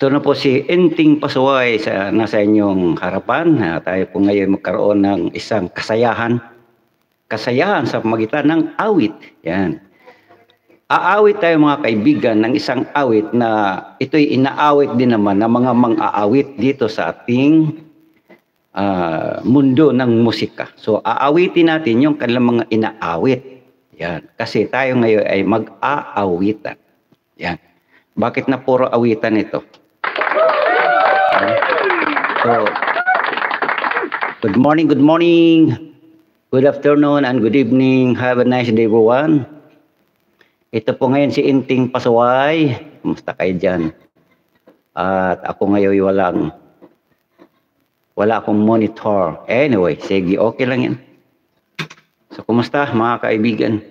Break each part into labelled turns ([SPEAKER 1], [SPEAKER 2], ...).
[SPEAKER 1] Ito na po si Enting Pasaway nasa inyong harapan. Tayo po ngayon magkaroon ng isang kasayahan sa magitan ng awit. Yan. Aawit tayo mga kaibigan ng isang awit na ito'y inaawit din naman ng mga mang-aawit dito sa ating mundo ng musika. So aawitin natin yung kanilang mga inaawit. Yan. Kasi tayo ngayon ay mag-aawitan. Yan. Bakit na puro awitan ito? So, good morning, good afternoon, and good evening. Have a nice day, everyone. Ito po ngayon si Enting Pasaway. Kumusta kayo dyan? At ako ngayon wala akong monitor. Anyway, sige, okay lang yan. So, kumusta mga kaibigan?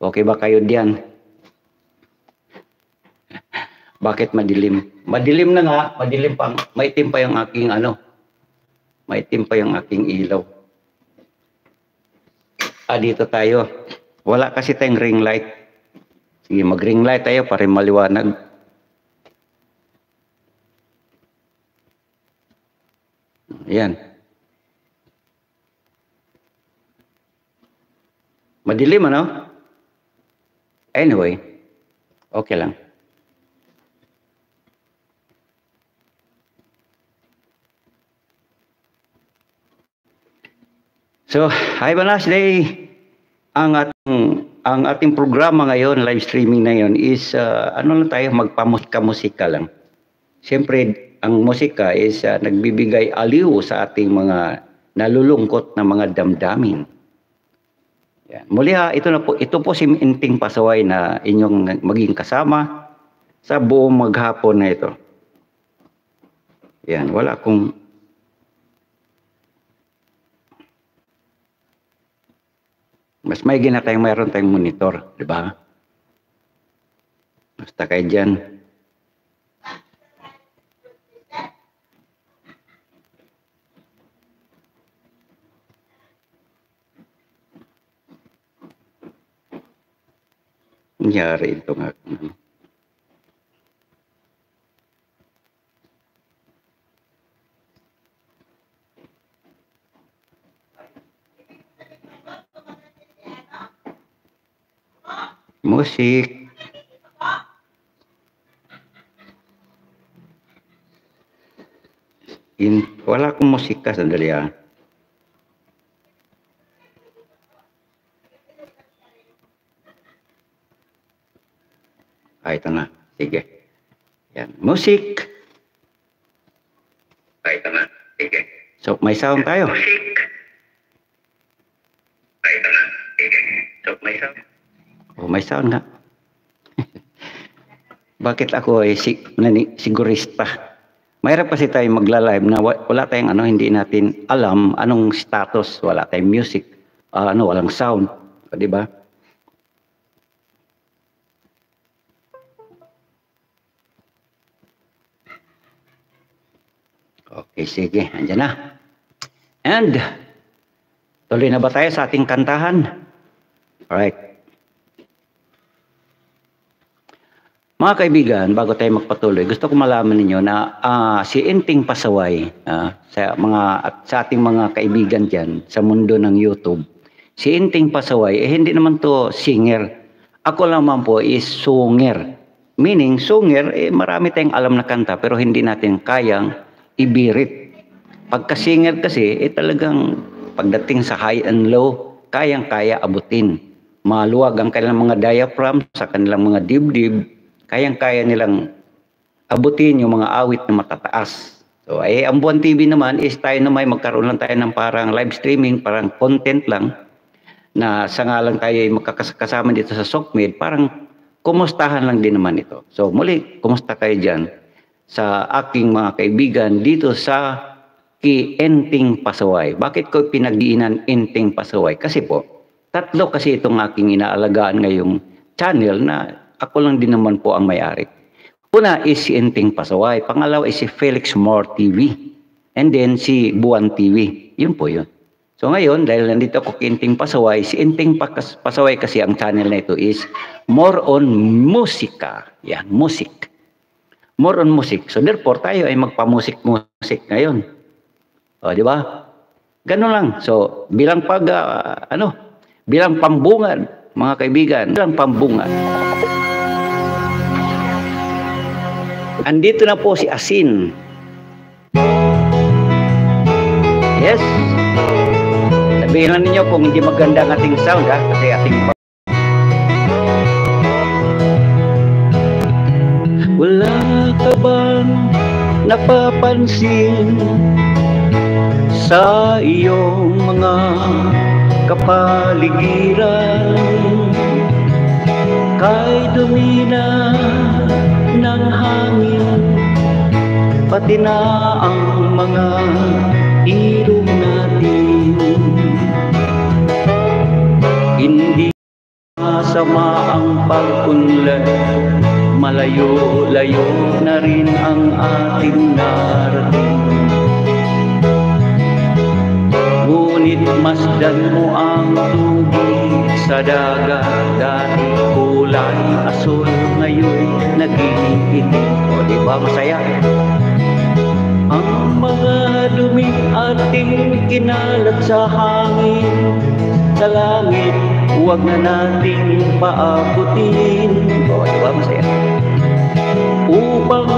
[SPEAKER 1] Okay ba kayo dyan? Bakit madilim? Madilim na nga, madilim pa, maitim pa yung aking maitim pa yung aking ilaw. Dito tayo. Wala kasi tayong ring light. Sige, mag-ring light tayo para maliwanag. Ayan. Madilim, ano? Anyway, okay lang. So, hi Banas Day. Ang ating programa ngayon, live streaming na yon is lang tayo, magpamusika-musika lang. Siyempre, ang musika is nagbibigay aliw sa ating mga nalulungkot na mga damdamin. Yan. Muli ito po si Enting Pasaway na inyong maging kasama sa buong maghapon na ito. Yan, wala akong mas may mayroon tayong monitor, di ba? Basta kayo dyan. Nangyari ito nga. Musik. Wala akong musika, sandali ah. Ito na. Sige. Yan. Musik. Ito na. Sige. So, may sound tayo. Musik. Ito na. Sige. So, may sound. Oh, may sound nga. Bakit ako ay sigurista? Mahirap kasi tayo magla-live na wala tayong hindi natin alam anong status, wala tayong music, walang sound, di ba? Okay, sige, andyan na. And tuloy na ba tayo sa ating kantahan? Alright. Mga kaibigan, bago tayo magpatuloy, gusto ko malaman ninyo na si Enting Pasaway, sa ating mga kaibigan dyan sa mundo ng YouTube, si Enting Pasaway, hindi naman to singer. Ako naman po is sunger. Meaning, sunger, marami tayong alam na kanta pero hindi natin kayang ibirit. Pagka-singer kasi, talagang pagdating sa high and low, kayang-kaya abutin. Maluwag ang kanilang mga diaphragm sa kanilang mga dibdib, kayang-kaya nilang abutin yung mga awit na matataas. So, ang Buwan TV naman is tayo naman magkaroon lang tayo ng parang live streaming, parang content lang, na sa nga lang tayo magkakasama dito sa SOCMED, parang kumustahan lang din naman ito. So, muli, kumusta kayo dyan sa aking mga kaibigan dito sa Enting Pasaway. Bakit ko pinag-iinan Enting Pasaway? Kasi po, tatlo kasi itong aking inaalagaan ngayong channel na ako lang din naman po ang may-ari. Una is si Enting Pasaway. Pangalawa is si Felix Moore TV. And then si Buwan TV. Yun po yun. So ngayon, dahil nandito ako kay Enting Pasaway, si Enting Pasaway kasi ang channel na ito is more on musika. Yan, music. more on music. So therefore, tayo ay magpa-music ngayon. O, di ba? Ganun lang. So, bilang bilang pambungad, mga kaibigan, bilang pambungad. Andito na po si Asin. Yes. Sabihin lang ninyo kung hindi maganda ang ating sound, ha? Kasi ating... Wala ka bang napapansin sa iyong mga kapaligiran? Kay dumi na ng hangin, pati na ang mga ilog natin. Hindi masama ang pag-unlad, malayo-layo na rin ang ating narating. Ngunit masdan mo ang tubig sa dagat, dati kulay asul, ngayon naging itim. O diba masaya? Ang mga dumi ating kinalat sa hangin, sa langit huwag na nating paabutin. O diba masaya? Upang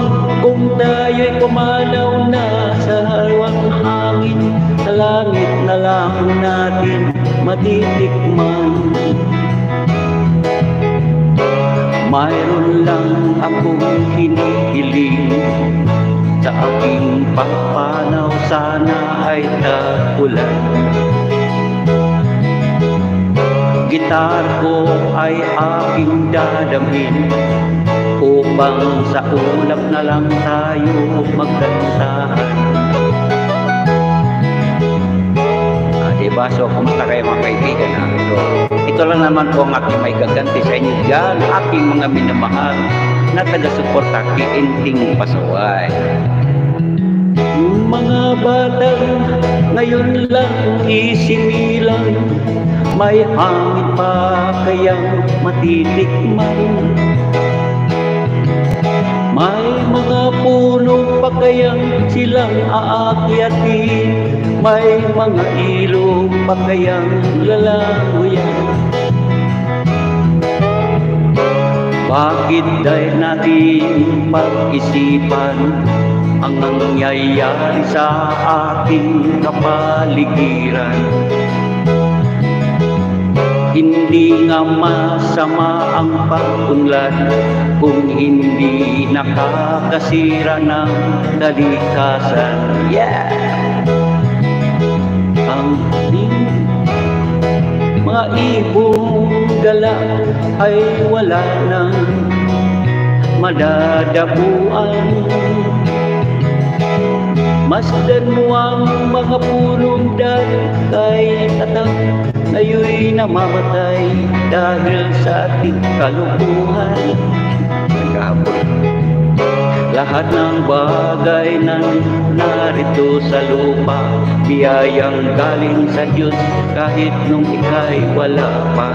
[SPEAKER 1] kung tayo'y pumanaw na sa harwang hangin, sa langit na lang natin matitikman. Mayroon lang akong hinihiling, sa aking pagpanaw sana ay tag-ulan. Gitar ko ay aking dadamhin, upang sa ulap na lang tayo magkantahan. Diba? So, kumusta kayo mga kaibigan? So, ito lang naman po ang aking may gaganti sa inyo dyan, aking mga minamahal na taga-suporta kay Enting Pasaway. Yung mga batang ngayon lang isinilang, may hangin pa kayang matitikman. May mga puno pa kayang silang aakyatin, may mga ilog pa kayang lalamuyan. Bakit dahil natin pag-isipan ang nangyayari sa ating kapaligiran? Hindi nga masama ang pag-unlad kung hindi nakakasira ng kalikasan. Yeah! Ang mga ibong gala ay wala nang madadabuan. Masdan mo ang mga punong dahil kay tatang, ngayon namamatay dahil sa ating kalukuhan. Lahat ng bagay na narito sa lupa, biyayang galing sa Diyos kahit nung ika'y wala pa.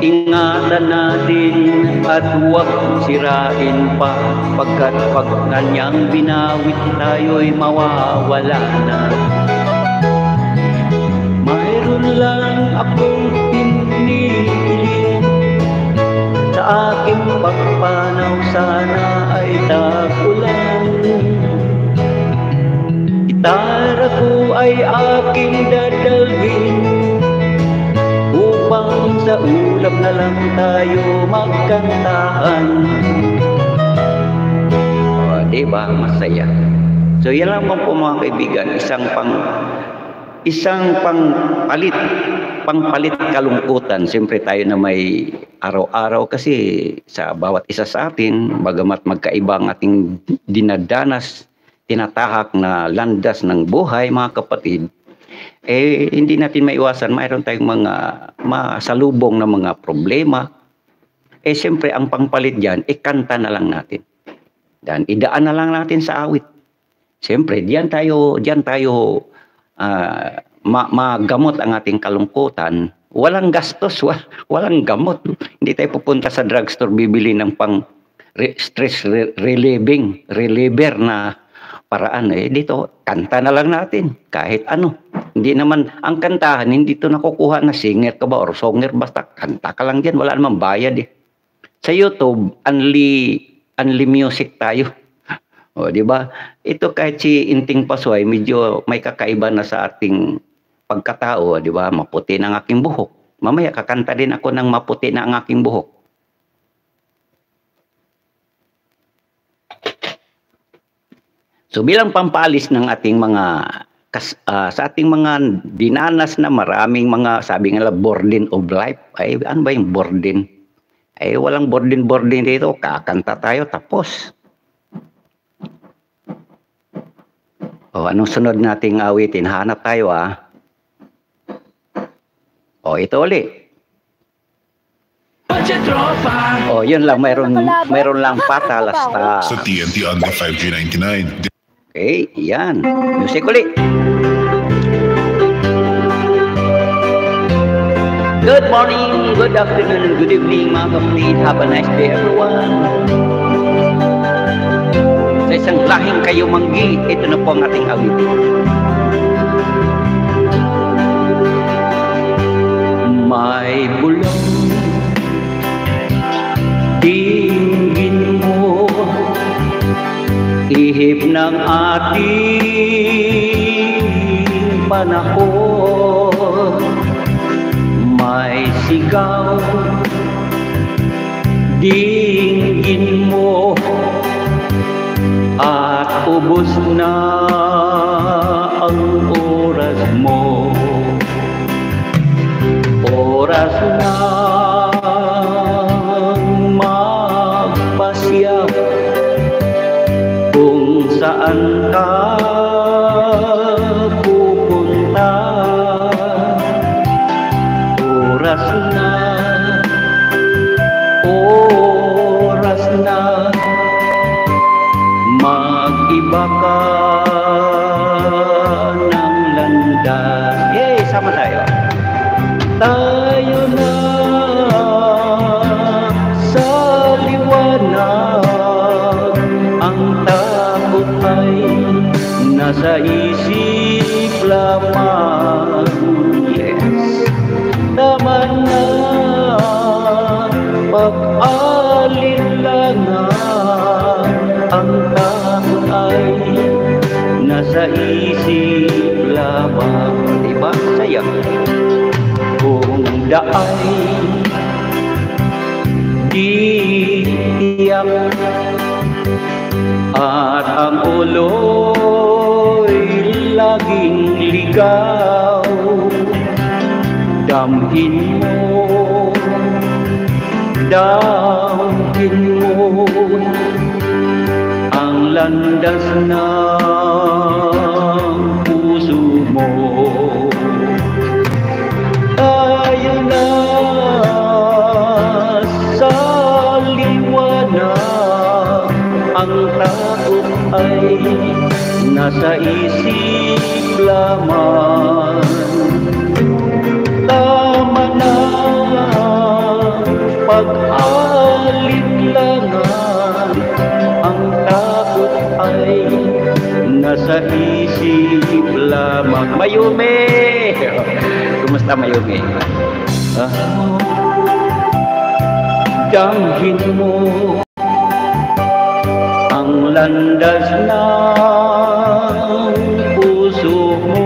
[SPEAKER 1] Ingatan natin at huwag sirain pa, pagkat pag kanyang binawit tayo'y mawawala na. Mayroon lang akong hinihiling, sa aking pagpanaw sana ay tag-ulan. Gitara ko ay aking dadalhin, upang sa ulap na lang tayo magkantahan. O, diba? Masaya. So, yan lang po mga kaibigan, isang pangpalit kalungkutan. Siyempre tayo na may araw-araw kasi sa bawat isa sa atin, bagamat magkaiba ang ating dinadanas, tinatahak na landas ng buhay, mga kapatid, hindi natin maiwasan, mayroon tayong mga masalubong na mga problema. Siyempre ang pangpalit dyan, kanta na lang natin. Dan idaan na lang natin sa awit. Siyempre, diyan tayo magamot ang ating kalungkutan. Walang gastos, walang gamot. Hindi tayo pupunta sa drugstore bibili ng reliever na paraan. Dito, kanta na lang natin, kahit ano. Hindi naman, ang kantahan, hindi to nakukuha na singer ka ba or songer, basta kanta ka lang dyan, wala namang bayad eh. Sa YouTube, only music tayo. O, di ba? Ito kahit si Inting Pasway, medyo may kakaiba na sa ating pagkatao, di ba? Maputi ng aking buhok. Mamaya kakanta din ako ng maputi na ang aking buhok. So bilang pampalis ng ating mga sa ating mga dinanas na maraming mga, sabi nga, burden of life. Ay, ano ba yung burden? Ay, walang burden dito. Kakanta tayo, tapos. O, anong sunod nating awitin? Hanap tayo, O, ito ulit. O, yun lang. Mayroon lang patalasta.
[SPEAKER 2] Sa TNT Under 5G99.
[SPEAKER 1] Okay, yan. Music ulit. Good morning, good afternoon, good evening mga kapatid. Have a nice day everyone. Sa isang lahing kayo manggi, ito na po ang ating awitin. May bulong tingin mo, ihip ng ating panahon. May sigaw, dinggin mo, at ubos na ang oras mo. Oras na magpasya kung saan ka pupunta. Oras na mag-iba ka ng landas. Yay! Sama tayo. Tayo na sa liwanag, ang takot ay nasa isip lamang. Yes. Tama na pag-alinlangan, ang takot ay nasa isip lamang. Diba? Saya. Kung daay di tiyak at ang ulo'y laging ligaw, damhin mo ang landas ng puso mo. Tayo na sa liwanag, ang takot ay nasa isip lamang. Tama na pag-alinlangan, ang takot ay nasa isip lamang. Mayumi! Kumusta Mayumi? Damhin mo ang landas ng puso mo.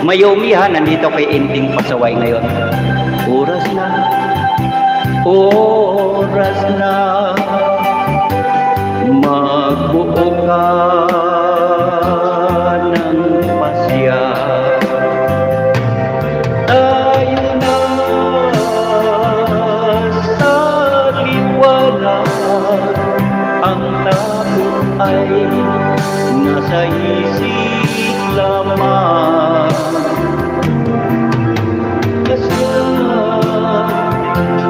[SPEAKER 1] Mayumi ha, nandito kay Inting Pasaway ngayon. Oras na magbuo ka ng pasya. Tayo na sa liwanag, ang takot ay nasa isip lamang.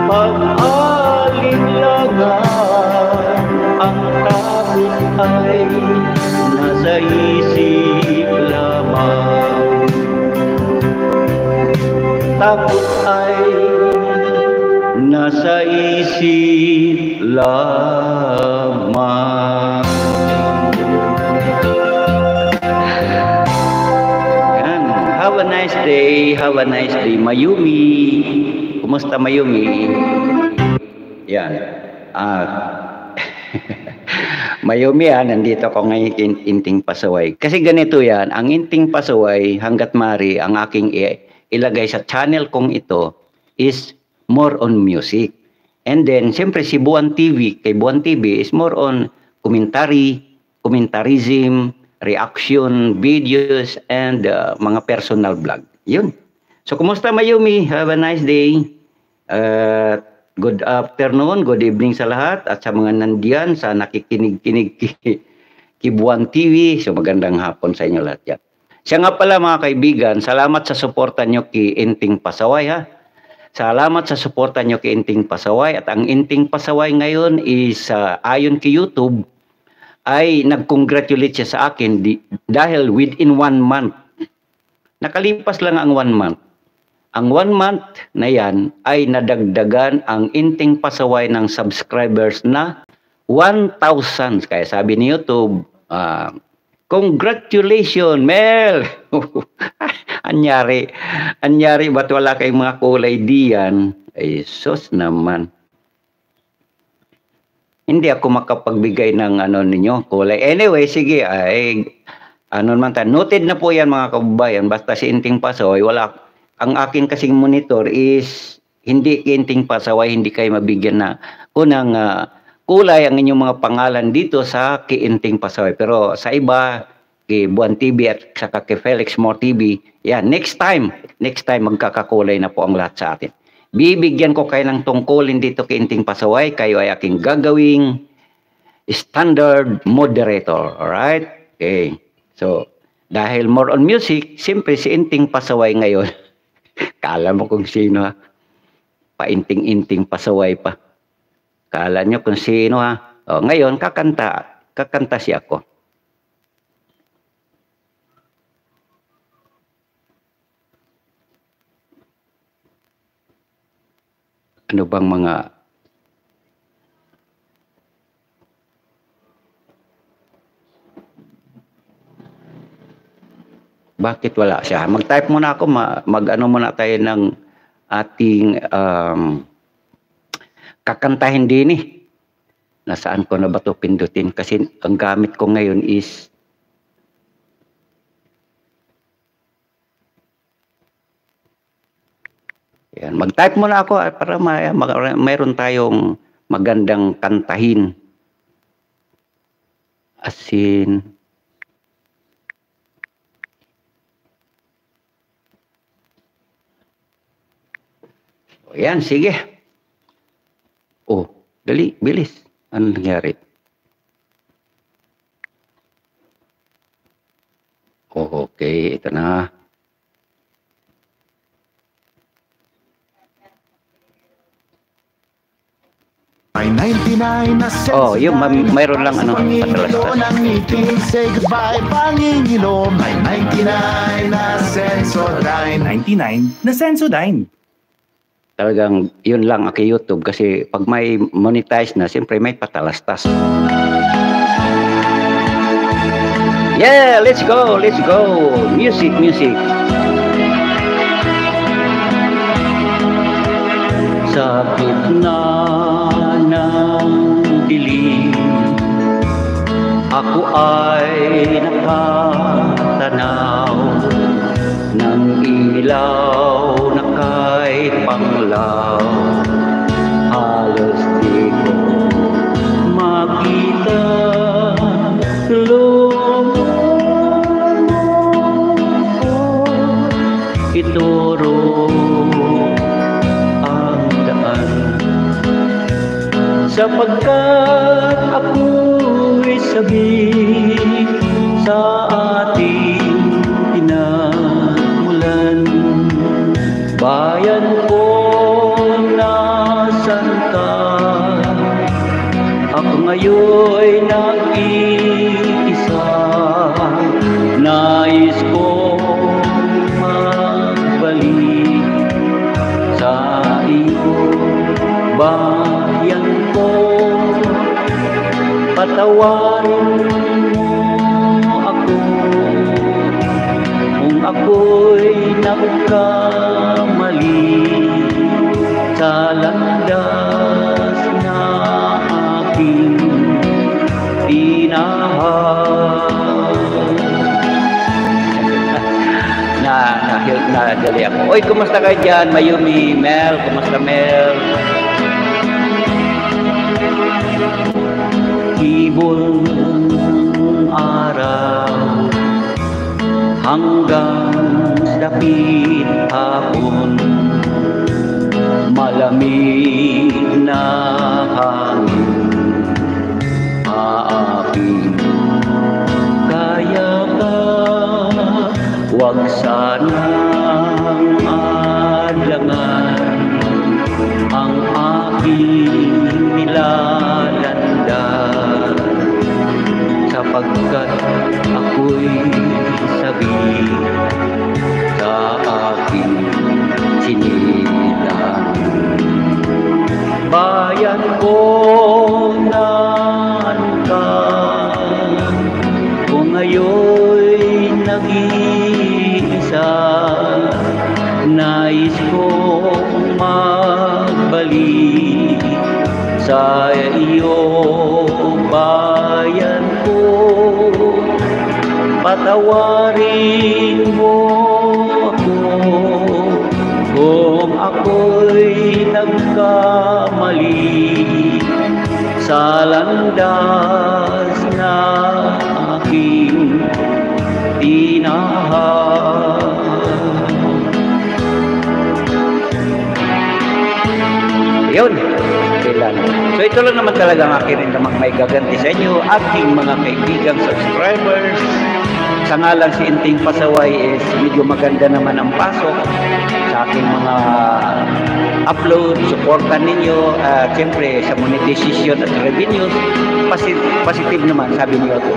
[SPEAKER 1] Pag-alinlangan, ang takot ay nasa isip lamang. Takot ay nasa isip lamang. Yan. Have a nice day. Have a nice day. Mayumi. Kumusta Mayumi? Yan. Mayumi nandito ako ngayon Inting Pasaway. Kasi ganito yan, ang Inting Pasaway, hanggat mari, ang aking ilagay sa channel kong ito is more on music. And then, siyempre si Buwan TV, kay Buwan TV is more on commentary, commentarism, reaction, videos, and mga personal vlog. Yun. So, kumusta Mayumi? Have a nice day. Good afternoon, good evening sa lahat at sa mga nandiyan sa nakikinig-kinig kay Buwan TV. So magandang hapon sa inyo lahat yan. Siya nga pala mga kaibigan, salamat sa suporta nyo kay Inting Pasaway ha. Salamat sa suporta nyo kay Inting Pasaway at ang Inting Pasaway ngayon is ayon kay YouTube ay nag-congratulate siya sa akin dahil within 1 month. Nakalipas lang ang 1 month. Ang 1 month na yan ay nadagdagan ang Inting Pasaway ng subscribers na 1,000. Kaya sabi ni YouTube, congratulations, Mel! Anyari, ba't wala kayong mga kulay diyan? Ay, sus naman. Hindi ako makapagbigay ng ninyo, kulay. Anyway, sige, naman tayo. Noted na po yan mga kababayan. Basta si Inting Pasaway, wala. Ang akin kasing monitor is hindi Inting Pasaway, hindi kayo mabigyan na unang kulay ang inyong mga pangalan dito sa Inting Pasaway. Pero sa iba, kay Buwan TV at saka kay Felix More TV, yan, next time magkakakulay na po ang lahat sa atin. Bibigyan ko kayo ng tungkulin dito kay Inting Pasaway, kayo ay aking gagawing standard moderator. Alright? Okay. So, dahil more on music, siyempre si Inting Pasaway ngayon, kala mo kung sino ha. Painting-inting Pasaway pa. Kala nyo kung sino ha. O, ngayon, kakanta siya ako. Ano bang mga... Bakit wala siya? Mag-type muna ako, mag-ano muna tayo ng ating kakantahin din eh. Nasaan ko na ba ito pindutin? Kasi ang gamit ko ngayon is yan. Mag-type muna ako para mayroon tayong magandang kantahin. Asin. O yan, sige. Oh, dali, bilis. Ano nangyari? Oh, okay, ito na.
[SPEAKER 3] May 99 na sense.
[SPEAKER 1] Oh, yung mayroon lang patalastas.
[SPEAKER 3] Say goodbye, Panginoon. May 99 na Sensodyne.
[SPEAKER 4] 99 na Sensodyne.
[SPEAKER 1] Talagang yun lang kay YouTube kasi pag may monetize na, siyempre may patalastas. Yeah, let's go, let's go. Music, music. Sa gitna ng dilim, ako ay nakatanaw ng ilaw na kay panglaw. Halos di ko makita ituro ang daan, sapagkat ako'y sabik sa ating pinagmulan. Bayan ko, nasan ka? Ako ngayon'y nag-iisa. Nais ko magbalik sa iyo. Bayan ko, Patawarin mo ako kung ako'y nagkamali sa landas na aking nadali ako. Oy, kumusta kayo dyan? Mayumi, Mel, kumusta Mel? Ibon araw hanggang dapit hapon, malamig na hangin aaping kaya ka, wag sanang adlangan ang aking nilalandan, sapagkat ako'y sabi sa aking sinilang. Bayan ko naan ka, kung ngayon'y nag-iisa, nais kong magbalik sa iyo, bayan ko. Patawarin mo ako kung ako'y nagkamali sa landas na aking tinahan. Yun, kailan. So ito lang naman talaga ang akin rin naman may gaganti sa inyo, aking mga kaibigang subscribers. Sa ngalan si Inting Pasaway is medyo maganda naman ang pasok sa aking mga upload. Supportan ninyo. Siyempre sa monetization at revenues, positive naman, sabi niyo ako.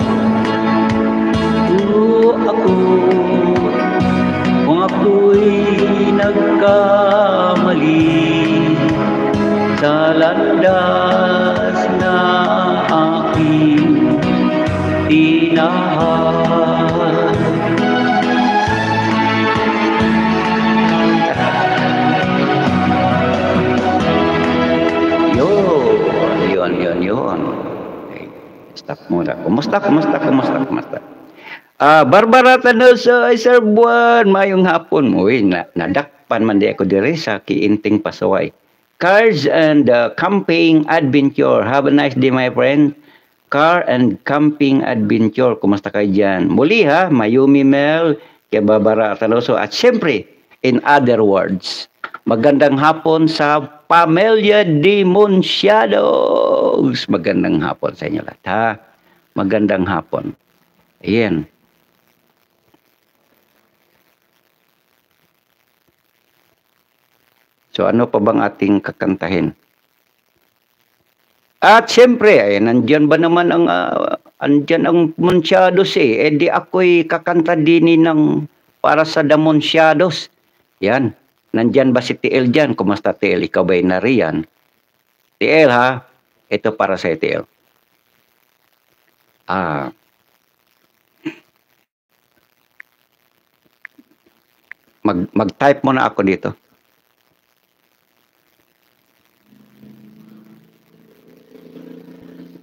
[SPEAKER 1] Ako, kung ako'y nagkamali sa landas na aking tinahan. Yun. Okay. Stop muna. Kumusta? Barbara Tanoso, ay Sir Buwan, mayong hapon. Uy, nadakpan man di ako dire sa Kiinting Pasaway. Cars and Camping Adventure. Have a nice day, my friend. Car and Camping Adventure. Kumusta kayo dyan? Muli ha, Mayumi Mel, kay Barbara Tanoso. At syempre, in other words, magandang hapon sa Pamilya Demonciados. Magandang hapon sa inyo lahat, ha? Magandang hapon. Ayan. So ano pa bang ating kakantahin? At siyempre, ay nandiyan ba naman ang andyan ang Demonciados eh. Di ako'y kakanta din ng para sa Demonciados. Yan. Nandyan ba si TL dyan? Kumusta TL? Ikaw ba'y nariyan? TL ha? Ito para sa TL. Mag-type muna ako dito.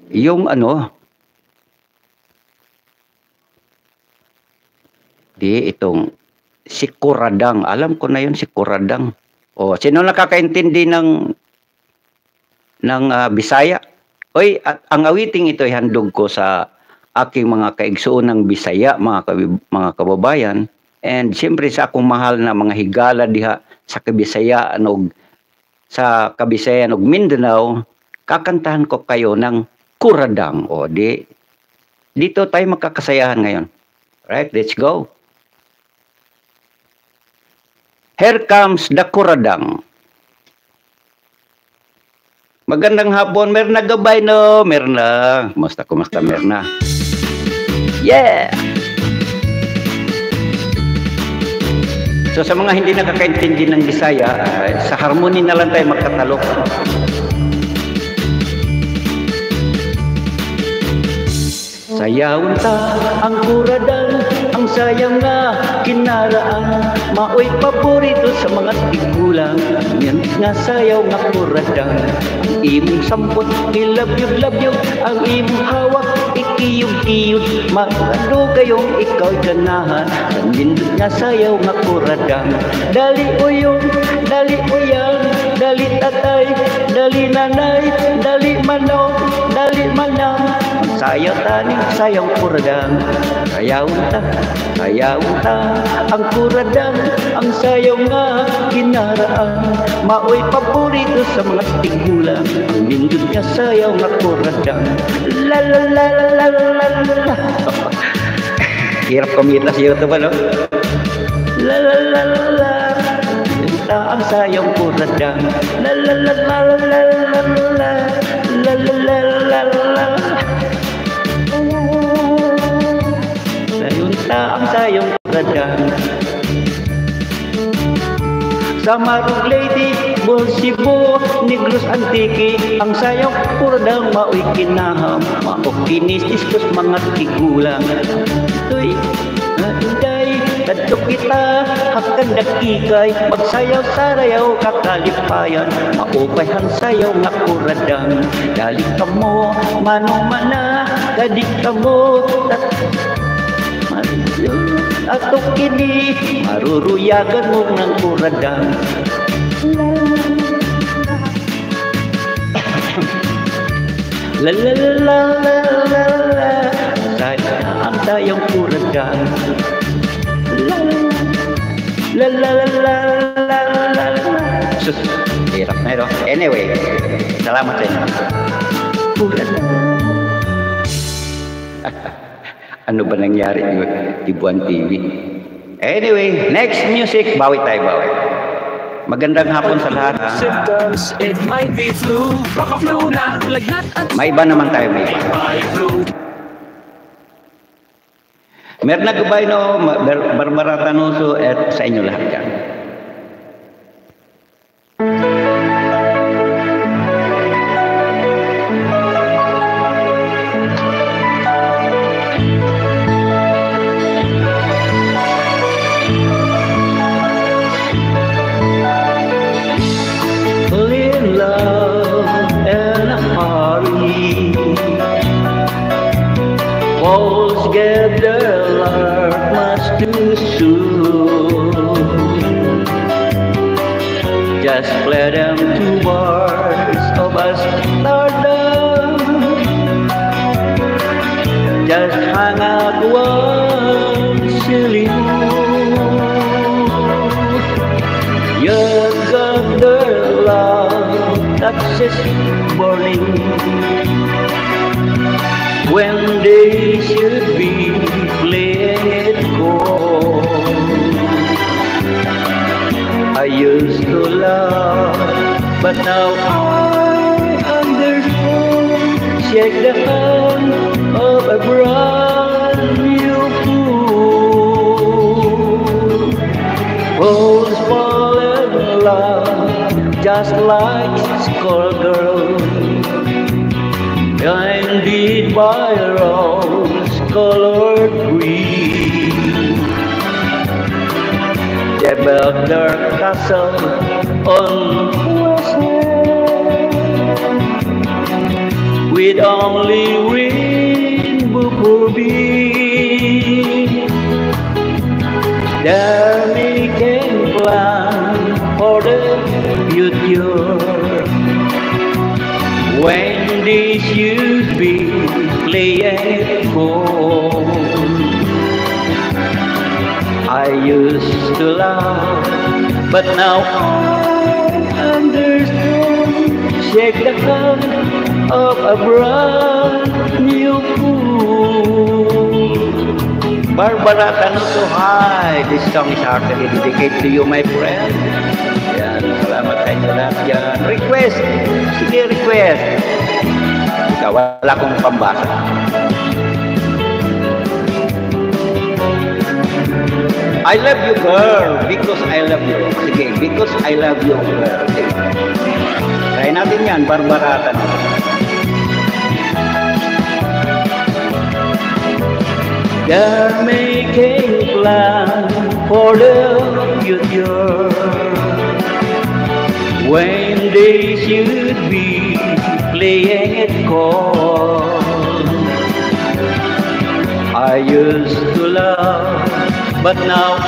[SPEAKER 1] Yung ano, itong si Kuradang. Alam ko na yun, si Kuradang. O, sino nakakaintindi ng Bisaya? Oy, at ang awiting ito ay handog ko sa aking mga kaigsuunang Bisaya, mga kababayan. And siyempre sa akong mahal na mga higala diha sa Kabisayaan og Mindanao, kakantahan ko kayo ng Kuradang. O, dito tayo magkakasayahan ngayon. Right, let's go. Here comes the Kuradang. Magandang hapon, Merna Gabay, no? Merna. Kumusta, Merna? Yeah! So, sa mga hindi nakakaintindi ng Bisaya, sa harmony na lang tayo magkatalok. Sayawon ta ang kuradan, ang sayang nga kinaraan. Maoy paborito sa mga tigulang, yan nga sayaw nga kuradan. Ang imong sampot, ilabyog-labyog, ang imong hawak, ikiyog-kiyog. Magado kayong ikaw ganahan, ang lindot nga sayaw nga kuradan. Dali uyong, dali uyang, dali tatay, dali nanay, dali manok, dali manang. Sayaw taning sayang kuradang, sayawon ta ang kuradang, ang sayaw nga kinaraan. Maoy paborito sa mga tigulang, ang lindot nga sayaw nga kuradang. La la la la la la. Hirap kumita sa YouTube, ano? La la la la la. Ang sayang kuradang. La la la la la la la la. La la la la la. Ang sayong kuradang. Sa Marug Lady, Bolsibo, Negros Antique, ang sayang kuradang maoy kinaham, maok kinisistos mga tigulang. Ito'y nainday, tadto kita, hakan dakikay, magsayaw sarayaw kakalipayan, maupay ang sayaw nga kuradang. Dali ka mo, manumana, kadi ka mo, ato kini maruruyagan mo ng kuradang. La la la la la la. Ang sayang kuradang. La la la la la la la. Sus, hirap na ito. Anyway, salamat sa inyo. Kuradang. Ano ba nangyari di Buwan TV? Anyway, next music, bawi tayo, bawi. Magandang hapon sa lahat.
[SPEAKER 5] Symptoms, it might be flu, baka flu na, lagnat at
[SPEAKER 1] May iba naman tayo, may iba.
[SPEAKER 5] flu.
[SPEAKER 1] Meron na gabay, no, Barbara Tanuso at sa inyo lahat yan. Get their love much too soon. Just play them two bars of a stardom. Just hang out one silly moon. You got their love that's just burning, when they should be playing it cool. I used to love, but now I understand. Shake the hand of a brand new fool. Fools fall in love just like schoolgirls, blinded by rose-colored green. They built their castle on Westland with only rainbow for beam. They're making plans for the future, when they should be playing at home. I used to laugh, but now I understand. Shake the hand of a brand new fool. Barbara Tanuso, hi! This song is heartily dedicated to you, my friend. Yan, salamat sa inyo lahat yan. Request! Sige, request! Wala kong pambasa. I love you, girl, because I love you. Sige, because I love you, girl. Sige. Try natin yan, Barbara Tanuso. God making plan for the future when they should be playing it cold. I used to love, but now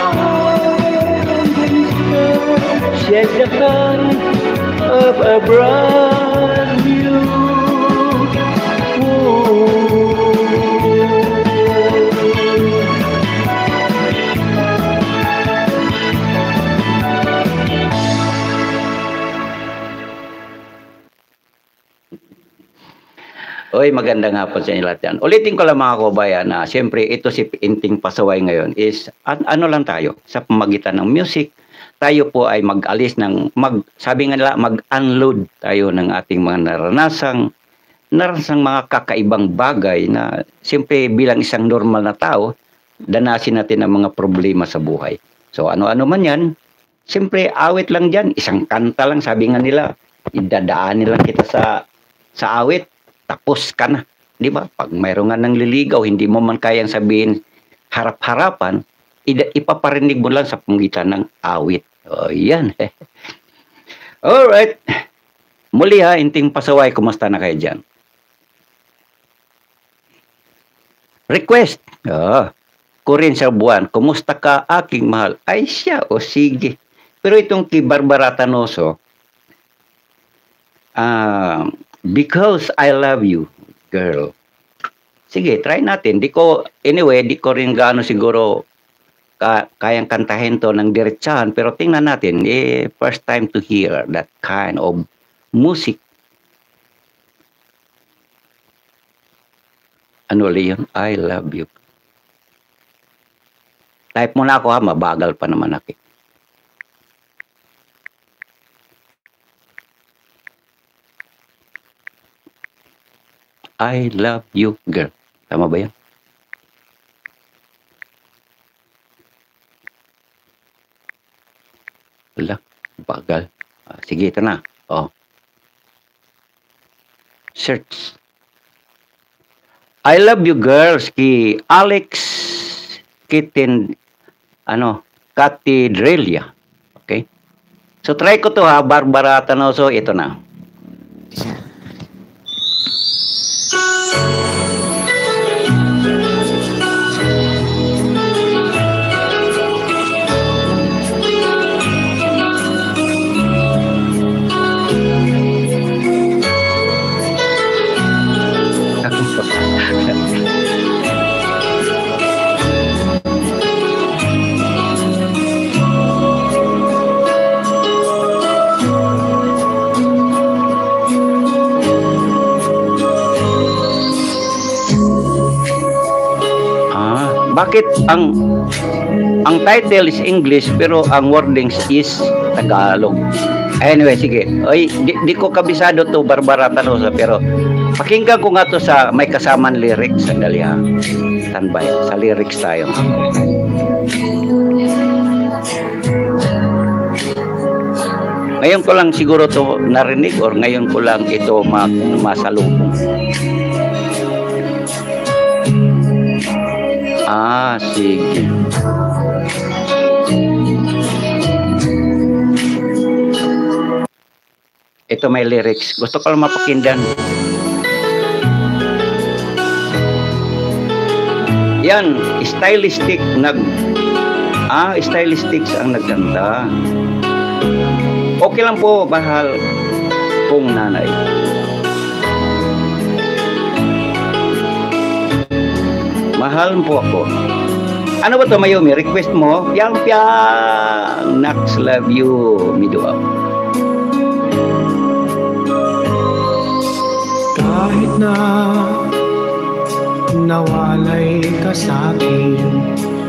[SPEAKER 1] shed the sun of a brand new moon. Oy, magandang hapon sa inyo lahat yan. Ulitin ko lang mga kabayan na siyempre ito si Inting Pasaway ngayon is ano lang tayo sa pamagitan ng music. Tayo po ay mag-alis ng sabi nga nila mag-unload tayo ng ating mga naranasang mga kakaibang bagay na siyempre bilang isang normal na tao, danasin natin ang mga problema sa buhay. So ano-ano man yan, siyempre awit lang dyan, isang kanta lang sabi nga nila, idadaanin lang kita sa awit. Tapos ka na, di ba? Pag mayroon nga ng liligaw, hindi mo man kayang sabihin harap-harapan, ipaparinig mo lang sa pamagitan ng awit. O, yan. Alright. Muli ha, Inting Pasaway, kumusta na kayo dyan? Request. Corinne Serbuan, kumusta ka aking mahal? Ay siya, o sige. Pero itong kay Barbara Tanoso, because I love you, girl. Sige, try natin. Di ko rin gaano siguro kayang kantahin to ng diretsahan. Pero tingnan natin, first time to hear that kind of music. Ano yun? I love you. Type muna ako ha, mabagal pa naman ako. I love you, girl. Tama ba yan? Wala. Bagal. Sige, ito na. Search. I love you, girls. Ki Alex Catedrelia. Okay? So, try ko to ha, Barbara Tanoso. Ito na. Bakit ang title is English pero ang wordings is Tagalog? Anyway, sige. Oy, di ko kabisado to Barbara Tanosa pero pakinggan ko nga to sa may kasamang lyrics. Sandali ha. Standby. Sa lyrics tayo. Ngayon ko lang siguro to narinig or ngayon ko lang ito masalubong. Sige. Ito may lyrics. Gusto ko lang mapakinggan. Yan, stylistic stylistics ang nagkanta. Okay lang po, mahal kong nanay. Mahal po ako. Ano ba ito, Mayumi? Request mo? Piang-piang! Nax, love you. Miduap.
[SPEAKER 6] Kahit na nawalay ka sa akin,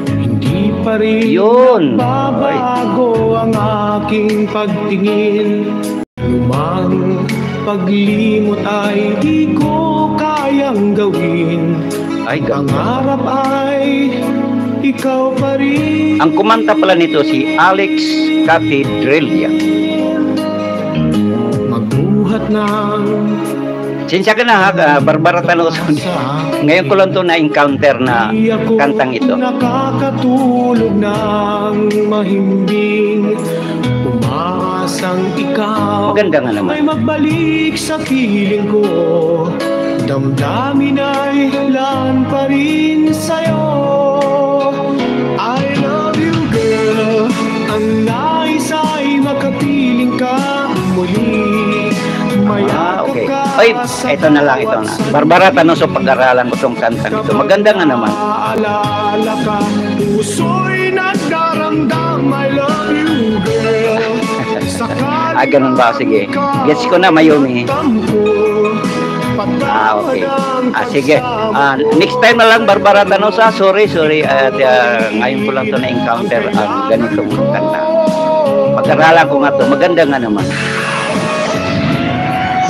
[SPEAKER 6] hindi pa rin
[SPEAKER 1] Yun.
[SPEAKER 6] babago ang aking pagtingin. Lumang paglimot ay di ko kayang gawin.
[SPEAKER 1] Ay,
[SPEAKER 6] Pangarap ay ikaw pa rin.
[SPEAKER 1] ang kumanta pala nito si Alex Catedrelia.
[SPEAKER 6] Magbuhat ng
[SPEAKER 1] Pasensya ka na ha, Barbara Tanoso. Ngayon ko lang to na-encounter na kantang ito.
[SPEAKER 6] Nakakatulog ng mahimbing, umaasang ikaw
[SPEAKER 1] Maganda nga naman.
[SPEAKER 6] ay magbalik sa piling ko. Damdamin ay lan pa rin sa'yo. I love you girl, ang nais ay makapiling ka muli.
[SPEAKER 1] Okay. Ay, ito na lang, ito na. Barbara Tanoso, pag-aralan ko tong kantang ito. Maganda nga naman.
[SPEAKER 6] Maalala ka, puso'y nagdaramdam, I love you girl.
[SPEAKER 1] Ganun ba? Sige. Gets ko na, Mayumi. Okay. Sige. Next time na lang, Barbara Tanosa. Sorry. At ngayon ko lang to na-encounter ang ganitong kanta. Pag-aralan ko nga to. Maganda nga naman.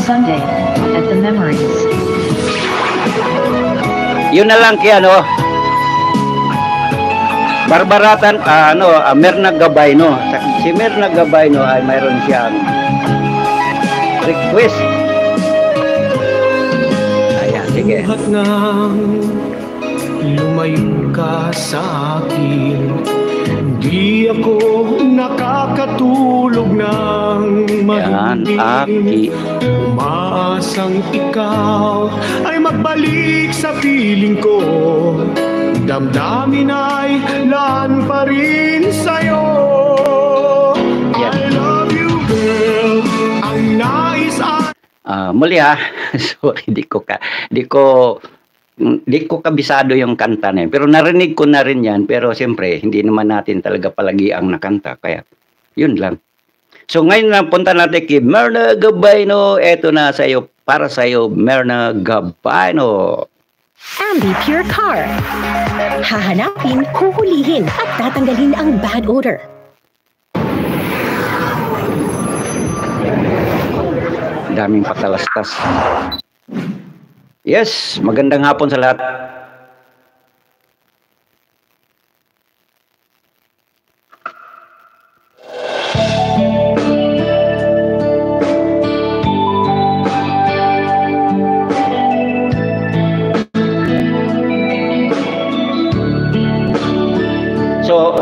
[SPEAKER 7] Sunday at the Memories.
[SPEAKER 1] Yun na lang kaya, no? Barbara Merna Gabayno. Si Merna Gabayno ay mayroon siyang request. Ayan, sige.
[SPEAKER 6] Buhat nang lumayo ka sa akin, hindi ako nakakatulog ng mahimbing.
[SPEAKER 1] Aki.
[SPEAKER 6] Umaasang ikaw ay magbalik sa piling ko. Damdamin ay lan pa rin sa'yo.
[SPEAKER 1] Yan.
[SPEAKER 6] I love you girl, ang nais ay
[SPEAKER 1] Muli ha. Sorry, di ko kabisado yung kanta na yun. Pero narinig ko na rin yan. Pero siyempre, hindi naman natin talaga palagi ang nakanta. Kaya, yun lang. So ngayon na punta natin kay Merna Gabayno. Eto na sa'yo, para sa'yo, Merna Gabayno.
[SPEAKER 8] Ambi Pure Car. Hahanapin, huhulihin at tatanggalin ang bad odor.
[SPEAKER 1] Daming patalastas. Yes, magandang hapon sa lahat. So,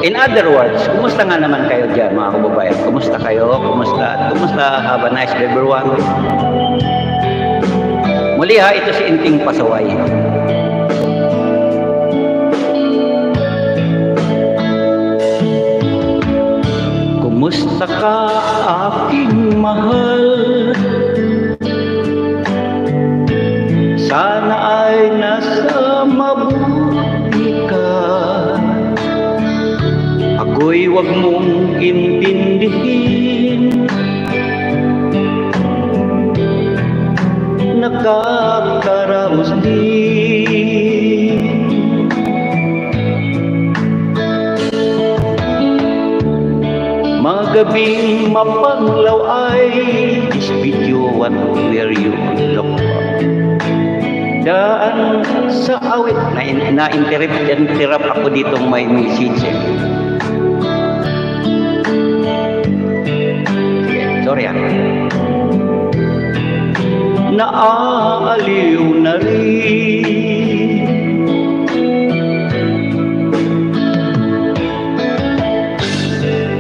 [SPEAKER 1] in other words, kumusta nga naman kayo dyan, mga kababayan? Kumusta kayo? Kumusta? Have a nice day, everyone. Muli ha, ito si Inting Pasaway. Kumusta ka, aking mahal? Sana ay nasa mabuti ka. Ako'y wag mong intindihin, nakakaraos din. Mga gabing mapanglaw ay this video what where you look for. Daan sa awit na-interrupt ako ditong may message. Sorry ah. Naaaliw na rin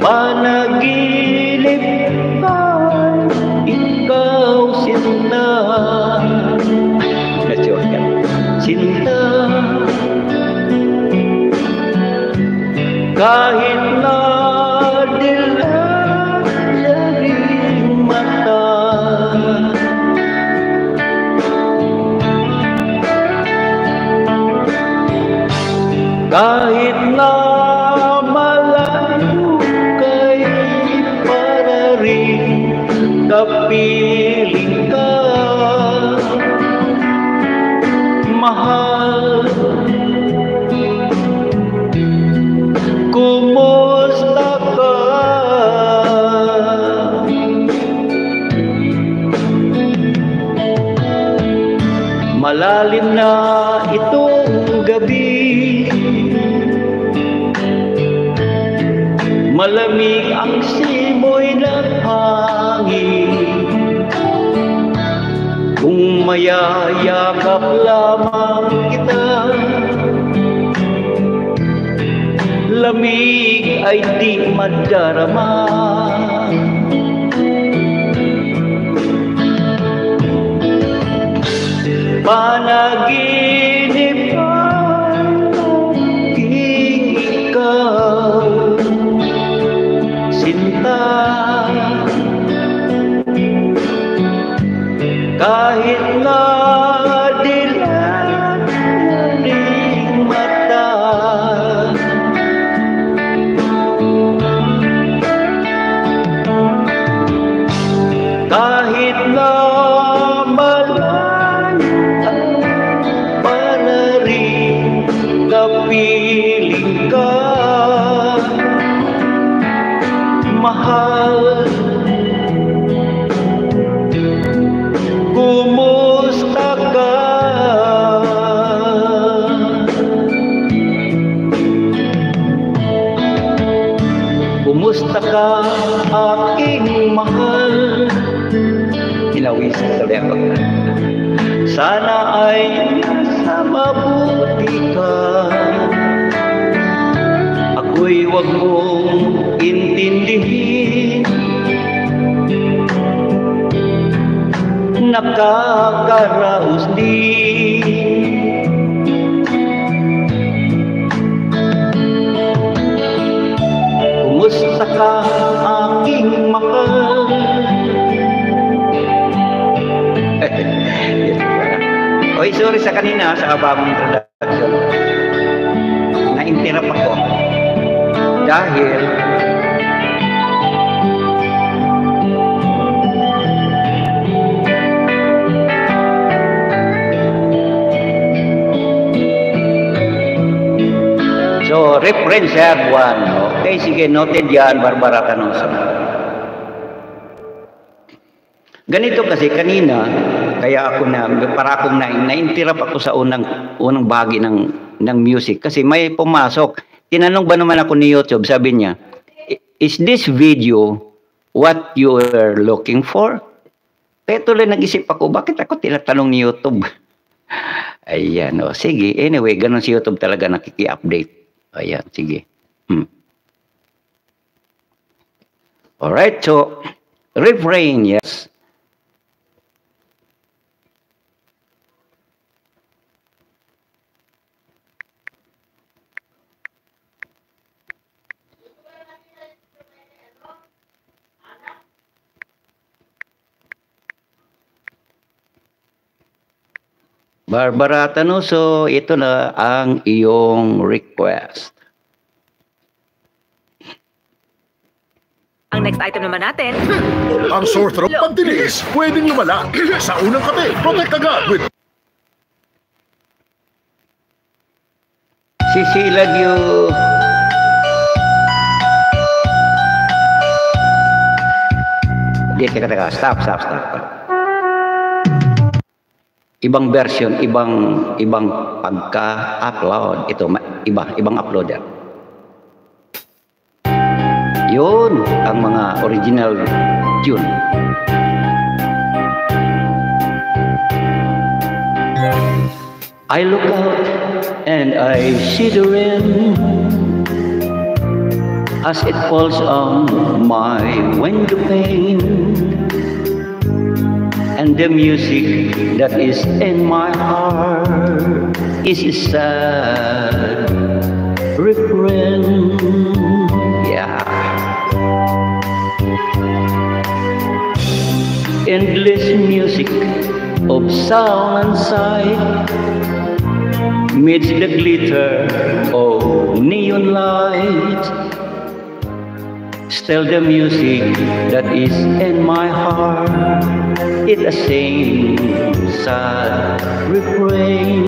[SPEAKER 1] panaginip ay ikaw sinta. Sinta kahit na dilaring mata, kahit na malayo kay para rin kapiling ka, mahal. Kumusta ka? Malalim na itong gabi, malamig ang simoy ng hangin. mayayakap lamang kita. Lamig ay di madarama. Panaginip aking ikaw, sinta. Kahit na dilat ng mata, kahit na malayo ang panarin, kapiling ka, mahal. Kumusta ka? Kumusta ka, aking mahal? Hinawisan tuloy ako. Sana ay nasa mabuti ka. Ako'y wag mong intindihin. Nakakaraos din. Kumusta ka, aking mahal? Oy, sorry sa kanina sa abang introduction. Na-interrupt ako. Dahil so, reference yan, one. Okay, sige, noted yan, Barbara Canosa. Ganito kasi kanina, kaya ako para akong na-interrupt ako sa unang bahagi ng music. Kasi may pumasok. Tinanong ba naman ako ni YouTube, sabi niya, is this video what you were looking for? Kaya tuloy nag-isip ako, bakit ako tinatanong ni YouTube? Ayan, o. Sige, anyway, ganun si YouTube talaga nakiki-update. Ayan, sige. Alright, so, refrain, yes. Barbara Tanuso, ito na ang iyong request.
[SPEAKER 9] Ang next item naman natin,
[SPEAKER 3] Ang sore throat pagtilis, pwedeng lumala. Sa unang kape, protect agad with
[SPEAKER 1] Sisilag yung... Teka. Stop. Ibang version, ibang pagka-upload. Ito, ibang uploader. Yun ang mga original tune. I look out and I see the rain as it falls on my window pane. And the music that is in my heart is a sad refrain. Yeah. Endless music of sound and sight meets the glitter of neon light. Still the music that is in my heart, it a same sad refrain.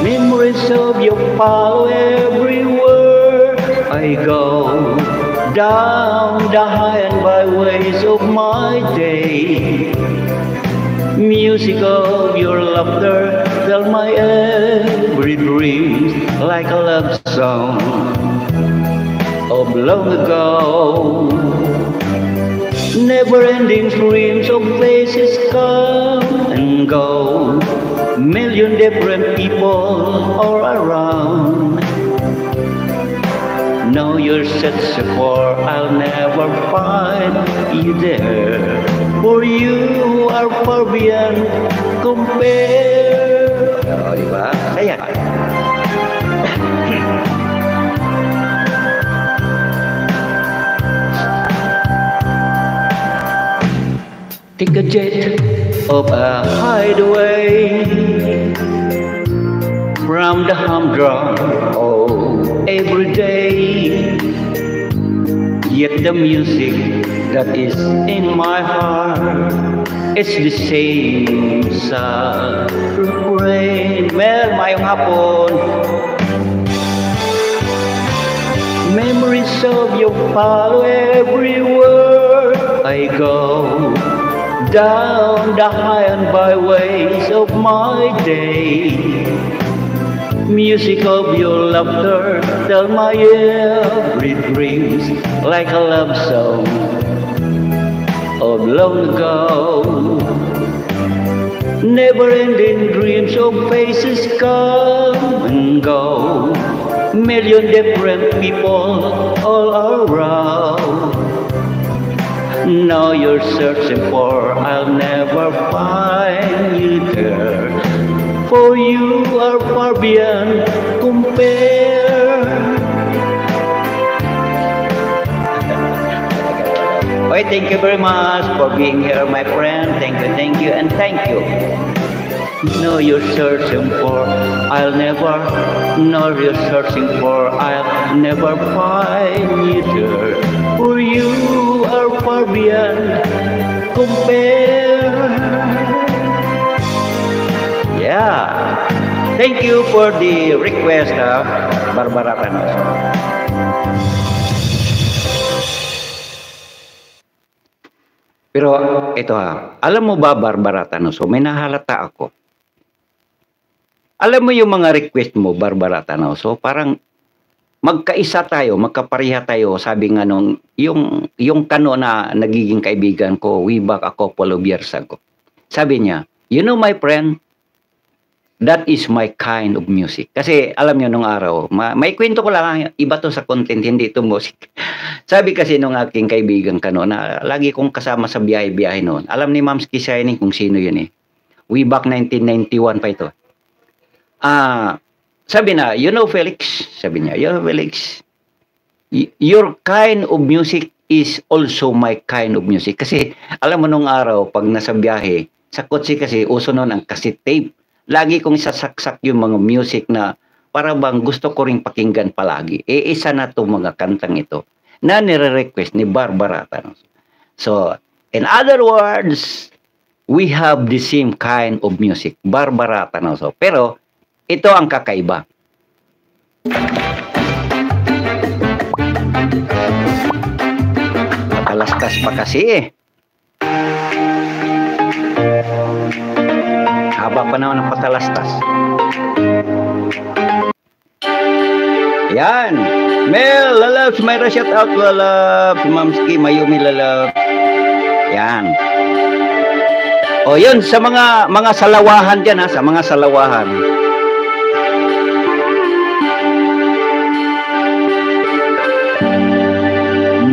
[SPEAKER 1] Memories of you follow everywhere I go, down the high and byways of my day. Music of your laughter fill my every dream like a love song of long ago. Never-ending streams of faces come and go. Million different people all around. Know you're such a poor, I'll never find you there. For you are far beyond compare. Oh, di ba? Kaya. Take a jet of a hideaway from the humdrum, oh, every day. Yet the music that is in my heart, it's the same sa refrain. Mel, mayong hapon. Memories of you follow everywhere I go. Down the high and byways of my day. Music of your laughter tell my every dreams like a love song of long ago. Never-ending dreams of faces come and go. Million different people all around. Now you're searching for, I'll never find you there. For you are far beyond compare. Okay, thank you very much for being here, my friend. Thank you, and thank you. No, you're searching for, I'll never. No, you're searching for, I'll never find you there. For you are far beyond compare. Yeah. Thank you for the request, Barbara Canoso. Pero ito alam mo ba, Barbara Canoso, may nahalata ako. Alam mo yung mga request mo, Barbara Canoso, parang magkaisa tayo, magkapareha tayo, sabi nga nung, yung kano na nagiging kaibigan ko, way back a couple of years ago. Sabi niya, you know my friend, that is my kind of music. Kasi alam niyo nung araw, may kwento ko lang, iba to sa content, hindi ito music. Sabi kasi nung aking kaibigan kano, na lagi kong kasama sa biyahe-biyahe noon. Alam ni Ma'am Ski Shining kung sino yun eh. Way back 1991 pa ito. Sabi na, you know Felix, sabi niya, you know Felix, your kind of music is also my kind of music. Kasi alam mo nung araw, pag nasa biyahe, sa kotse kasi, uso noon ang cassette tape. Lagi kong isasaksak yung mga music na para bang gusto ko ring pakinggan palagi. Isa na itong mga kantang ito na nire-request ni Barbara Canoso. So, in other words, we have the same kind of music, Barbara Canoso. Pero, ito ang kakaiba. Patalastas pa kasi eh. Haba pa naman ang patalastas. Yan. Mel, lalabs, mayroon shout out, lalabs. Mamski, Mayumi, lalabs. Yan. O yun, sa mga salawahan dyan sa mga salawahan.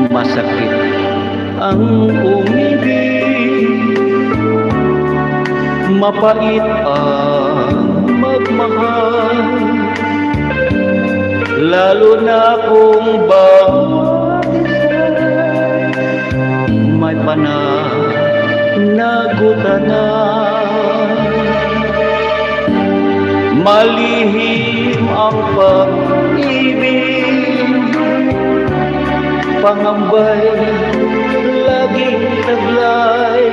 [SPEAKER 1] Masakit ang umibig, mapait ang magmahal, lalo na kung may pananagutan na. Malihim ang pag-ibig, pangambay, laging taglay,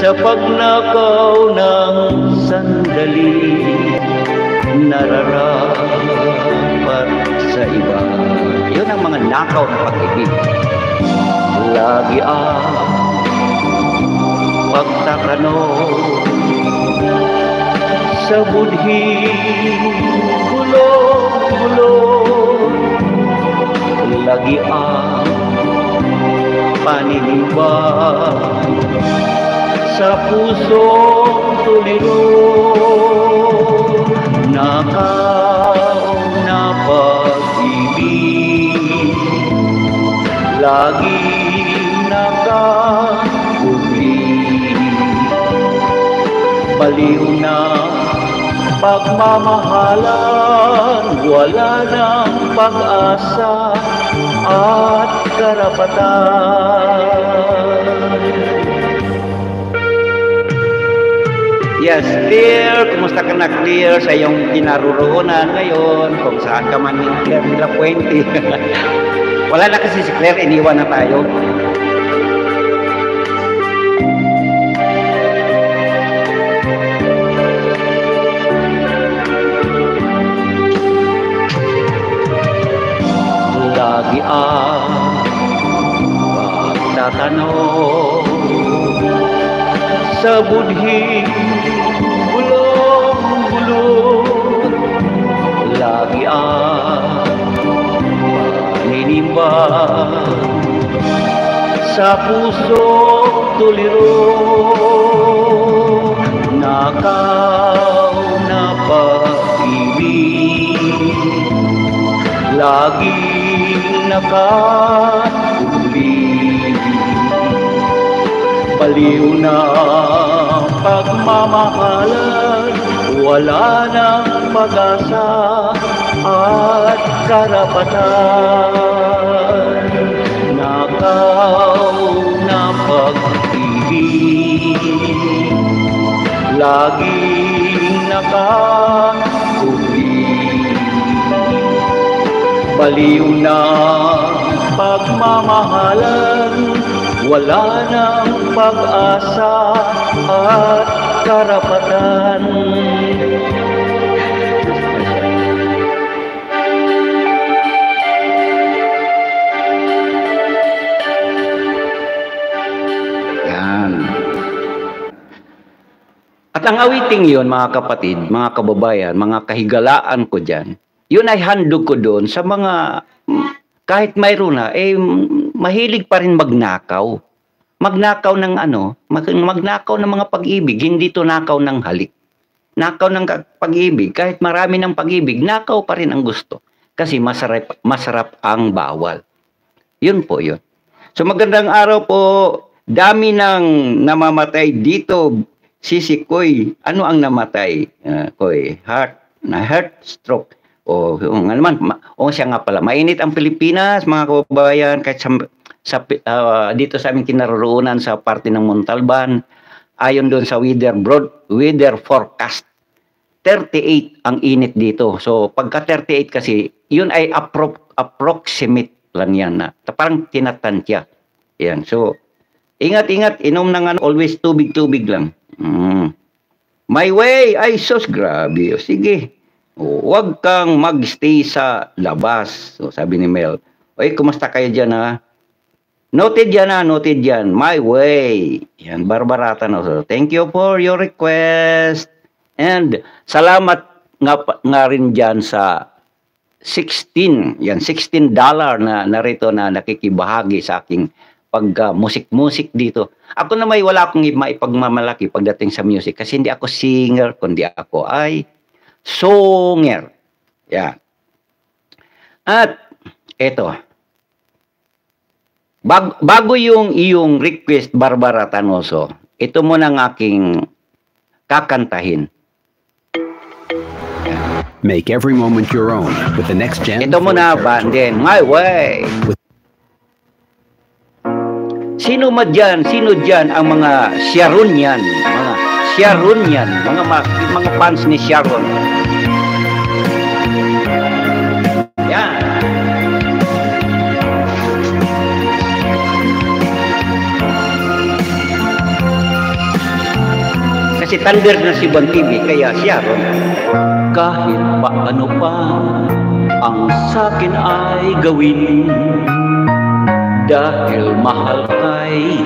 [SPEAKER 1] sa pagnakaw ng sandali, nararapat sa iba. Yun ang mga nakaw ng pag-ibig. Lagi ang pagtatanong sa budhi, gulong-gulong. Lagi ang paniniba sa pusong tuliro, nakaw na pag-ibig, laging nakahuli, baliw na pagmamahalan, wala nang pag-asa at karapatan. Yes, Clear, kumusta ka na, Clear, sa iyong kinaroroonan ngayon, kung saan ka man ni Clear de la Puente. Wala na kasi si Claire, iniwan na tayo. Lagi ang pagtatanong sa budhing bulong-bulong, lagi ang paninimba sa pusong tuliro, nakaw na pag-ibig, laging nakahuli, baliw na pagmamahalan, wala nang pag-asa at karapatan, nakaw na pag-ibig, laging nakahuli, baliw na pagmamahalan, wala nang pag-asa at karapatan. Yan. At ang awiting yun, mga kapatid, mga kababayan, mga kahigalaan ko dyan, yun ay handog ko doon sa mga, kahit mayroon na, mahilig pa rin magnakaw. Magnakaw ng magnakaw ng mga pag-ibig, hindi to nakaw ng halik. Nakaw ng pag-ibig, kahit marami ng pag-ibig, nakaw pa rin ang gusto. Kasi masarap ang bawal. Yun po yun. So magandang araw po, dami ng namamatay dito. Sisi Koy, ano ang namatay? Koy, heart stroke. Siya nga pala. Mainit ang Pilipinas, mga kababayan, kahit dito sa aming kinaroroonan sa parte ng Montalban, ayon doon sa weather forecast, 38 ang init dito. So, pagka 38 kasi, yun ay approximate lang yan na. Parang tinatantya. Yan. So, ingat-ingat, inom ng always tubig-tubig lang. My way, ay sos, grabe. O, sige. Huwag kang magstay sa labas. So, sabi ni Mel, oy, kumusta kayo dyan, ha? Noted yan. My way. Yan, Barbarata. No? So, thank you for your request. And salamat nga rin dyan sa $16 na narito na nakikibahagi sa aking pag-musik-musik dito. Ako na wala akong maipagmamalaki pagdating sa music kasi hindi ako singer, kundi ako ay songer. Yan. At eto, bago yung iyong request, Barbara Tanoso, ito muna ang aking kakantahin.
[SPEAKER 9] Make every moment your own with the next gen.
[SPEAKER 1] Ito muna, bandin. My way. Sino dyan ang mga Sharonian? Mga fans ni Sharon. Yan. Kasi thunder na si Bon TV, kaya Sharon. Kahit paano pa ang sakin ay gawin, dahil mahal kay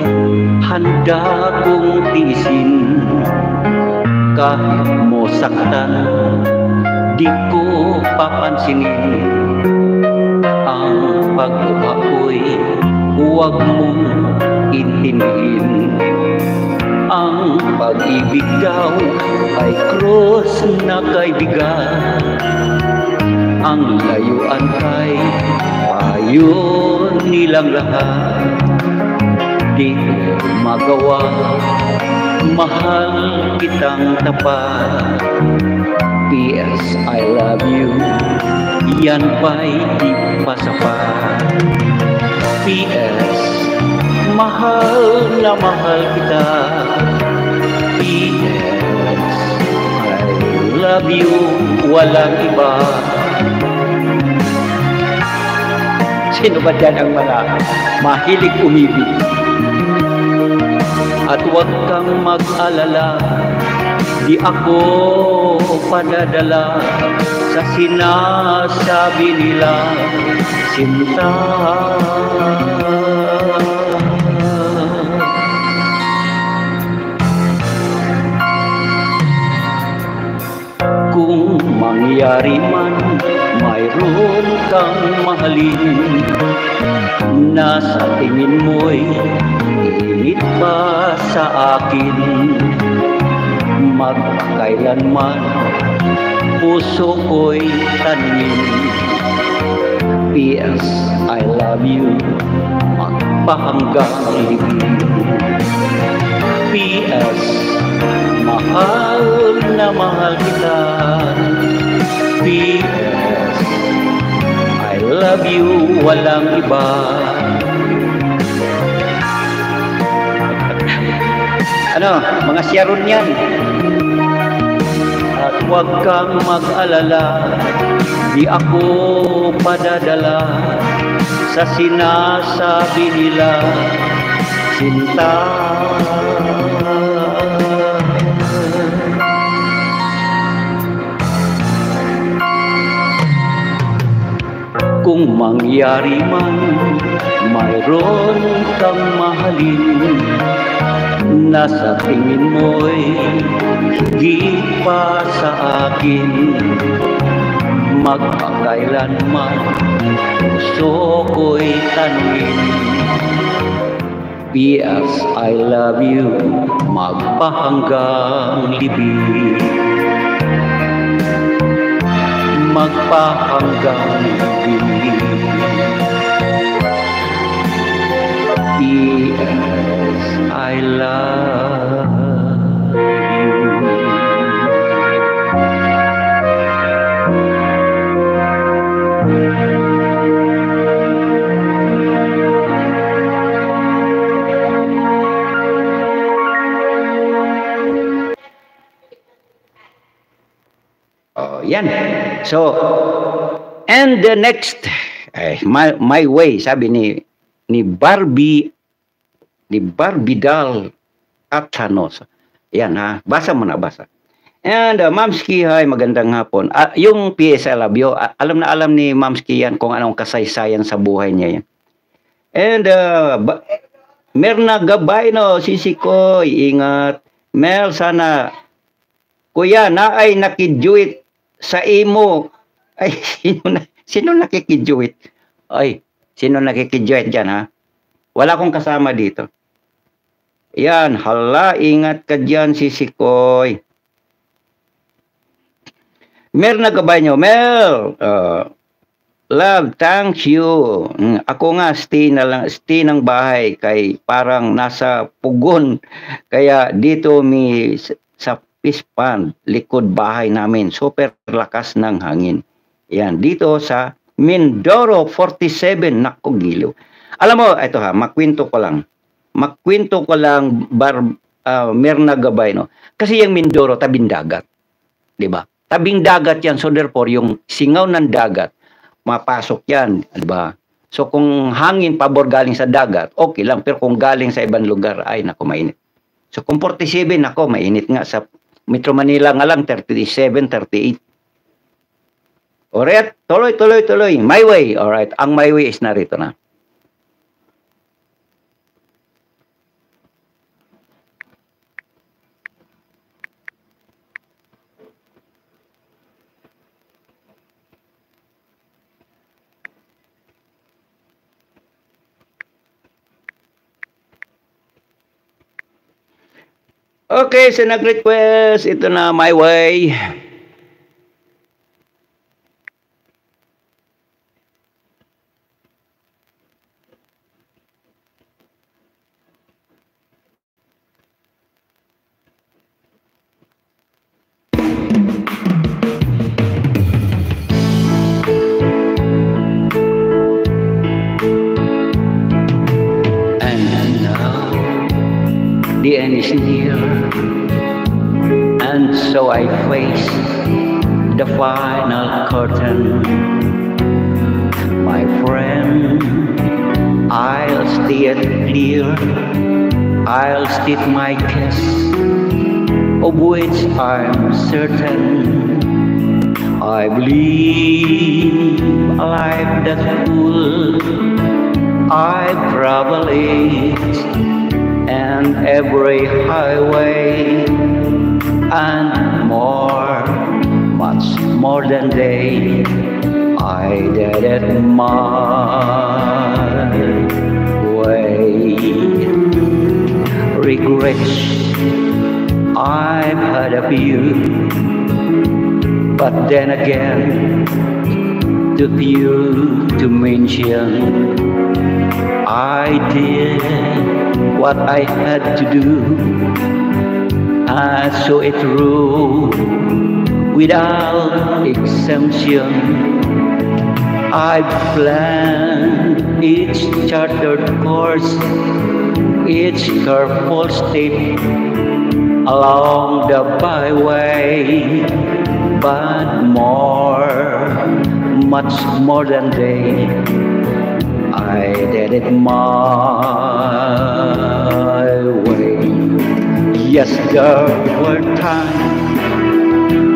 [SPEAKER 1] handa kong tiisin. Kahit mo saktan, di ko papansinin. Ang pag-uha ko'y huwag mong intindihin. Ang pag-ibig daw ay krus na kaibigan. Ang layuan kay payo nilang lahat. Di magawa, mahal kitang tapat. P.S. I love you, yan ba'y di pa sapat? P.S. mahal na mahal kita. P.S. I love you, walang iba. Sino ba dyan ang mga mahilig umibig? At huwag kang mag-alala, di ako padadala sa sinasabi nila, sinta. Kung mangyari man, mayroon kang mahalin, nasa tingin mo'y init pa sa akin. Magkailanman puso ko'y tanin. P.S. I love you, magpahanggang libing. P.S. mahal na mahal kita. P.S. I love you, walang iba. Ano, mga siyaron yan. At huwag kang mag-alala, di ako padadala sa sinasabi nila, sinta. Kung mangyari man, mayroon kang mahalin, nasa tingin mo'y higit pa sa akin. Magpakailanman puso ko'y tanin. P.S. I love you, magpahanggang libing. Magpahanggang libing. P.S. I love you. Oh, yan. So, and the next, my way, sabi ni Barbie Dal Atanos. Yan ha, basa mo na, basa. And Mamski, hi, magandang hapon. Yung PS I love you, alam na alam ni Mamski yan kung anong kasaysayan sa buhay niya yan. And Merna Gabay, no, sisi ko, ingat. Mel, sana, kuya, na ay nakijuit sa imo. Ay, sino nakikijuit? Ay, sino nakikijuit dyan, ha? Wala akong kasama dito. Yan, hala, ingat ka dyan, sisikoy. Mer na gabay nyo, Mel. Love, thanks you. Ako nga, stay ng bahay kay parang nasa pugon. Kaya dito sa Pispan, likod bahay namin, super lakas ng hangin. Yan, dito sa Mindoro 47, nako giliw. Alam mo, ito ha, makwento ko lang, Merna Gabay, no? Kasi yung Mindoro, tabing dagat. Diba? Tabing dagat yan, so therefore, yung singaw ng dagat, mapasok yan, diba? So kung hangin pabor galing sa dagat, okay lang. Pero kung galing sa ibang lugar, ay nako, mainit. So kung 47, nako, mainit nga. Sa Metro Manila nga lang, 37, 38. Alright, tuloy. My way, alright. Ang my way is narito na. Okay, so nag-request. Ito na, My Way. And now the end is near, and so I face the final curtain. My friend, I'll steer clear, I'll state my guess, of which I'm certain. I believe a life that's full, I travel it, and every highway, and more, much more than they, I did it my way. Regrets, I've had a few, but then again, too few to mention. I did what I had to do, I saw it through without exemption. I planned each chartered course, each careful step along the byway, but more, much more than they, I did it my way. Yes, there were times,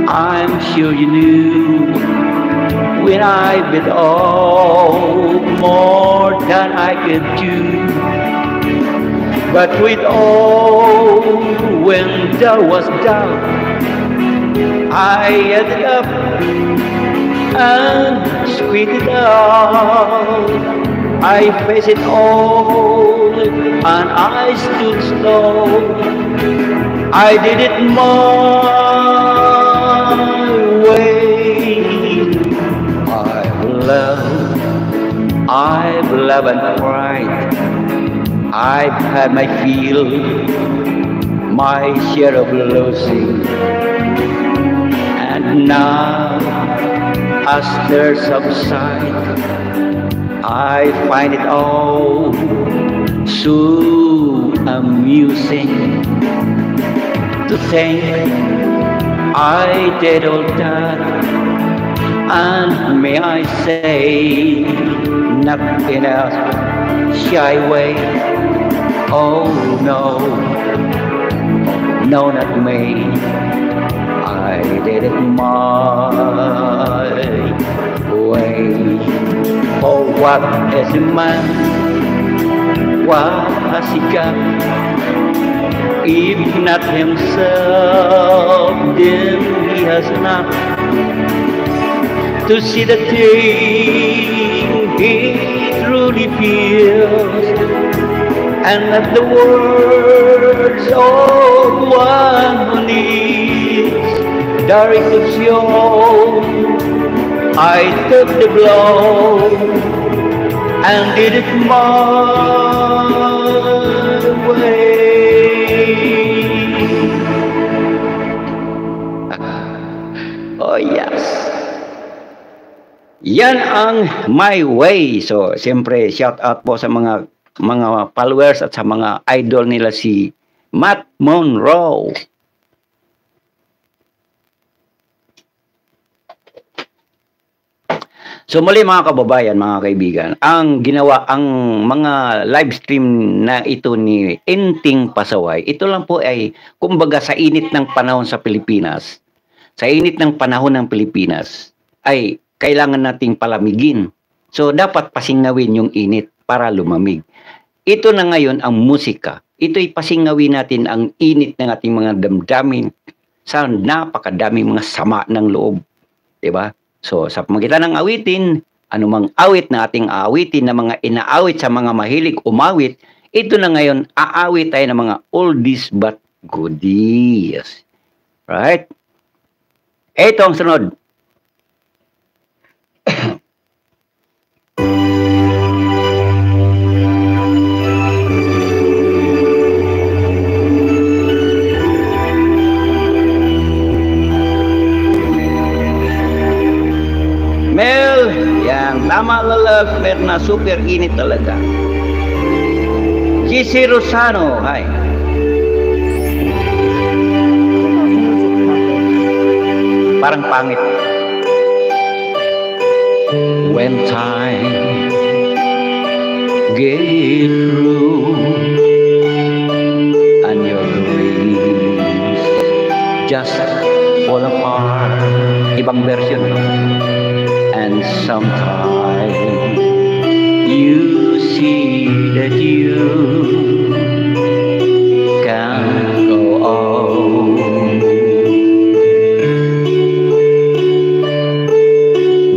[SPEAKER 1] I'm sure you knew, when I bit off more than I could chew. But with all, when there was doubt, I ended up and spit it out. I faced it all, and I stood slow. I did it my way. I've loved and cried. I've had my fill, my share of losing. And now, as tears subside, I find it all so amusing to think I did all that, and may I say, not in a shy way. Oh no, no, not me. I did it my way. Oh, what is a man? What has he got? If not himself, then he has not to see the thing he truly feels, and not the words of one who needs direction. I took the blow and did it my way. Oh yes. Yan ang My Way. So, siyempre, shout out po sa mga followers at sa mga idol nila si Matt Monroe. So muli mga kababayan, mga kaibigan, ang mga live stream na ito ni Enting Pasaway, ito lang po ay kumbaga sa init ng panahon sa Pilipinas. Sa init ng panahon ng Pilipinas ay kailangan nating palamigin. So dapat pasingawin yung init para lumamig. Ito na ngayon ang musika. Ito'y pasingawin natin ang init ng ating mga damdamin sa napakadaming mga sama ng loob. 'Di ba? So, sa pamagitan ng awitin, anumang awit na ating aawitin na mga inaawit sa mga mahilig umawit, ito na ngayon, aawit tayo ng mga oldies but goodies. Right? Ito ang sunod. Mel, yan, tama lalag, mer na super init talaga. GC Rosano, hi. Parang pangit. When time get through and your dreams just fall apart. Ibang version, no? And sometimes you see that you can't go on.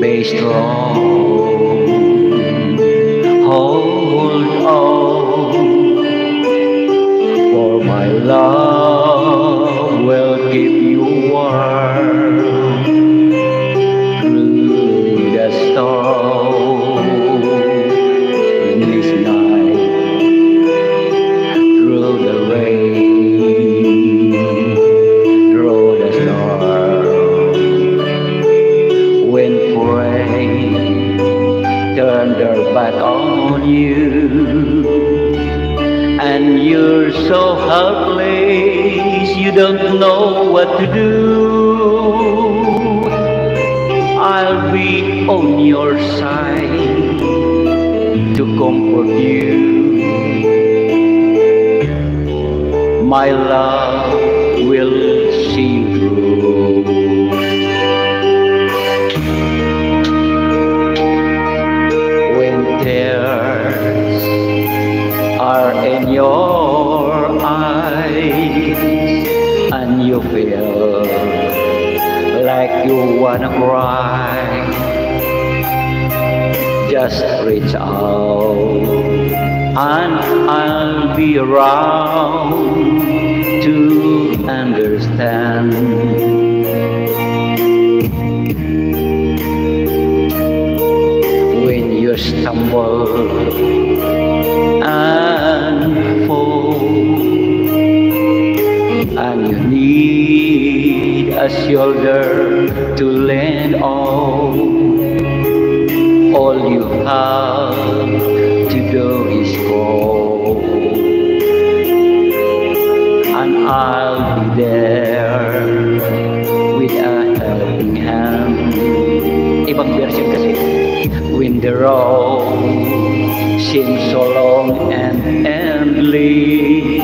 [SPEAKER 1] Be strong, hold on, for my love will keep you warm through the storm in this night, through the rain, through the storm. When friends turn their back on you and you're so helpless, you don't know what to do, I'll be on your side to comfort you. My love will see you through. When tears are in your eyes and you feel like you wanna cry, just reach out and I'll be around to understand. When you stumble and fall and you need a shoulder to lean on, all you have to do is call, and I'll be there with a helping hand. Ibang version kasi. When the road seems so long and endless,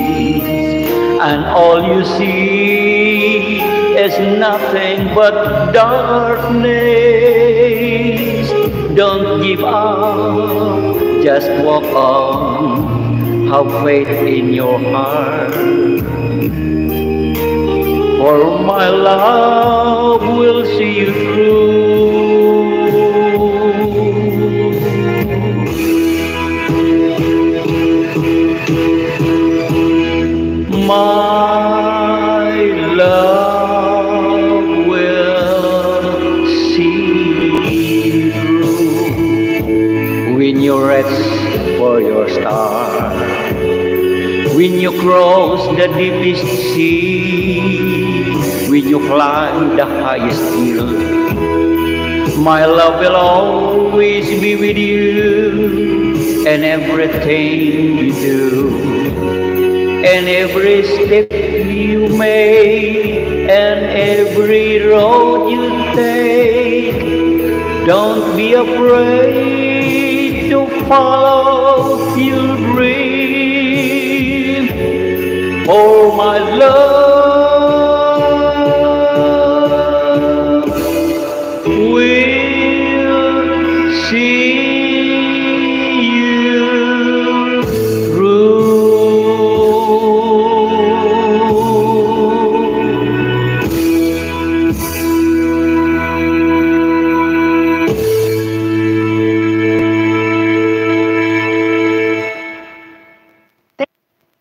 [SPEAKER 1] and all you see is nothing but darkness, don't give up, just walk on, have faith in your heart, for my love will see you through. My love will see through. When you reach for your star, when you cross the deepest sea, when you climb the highest hill, my love will always be with you, and everything you do, and every step you make, and every road you take. Don't be afraid to follow your dream, for my love will see you through.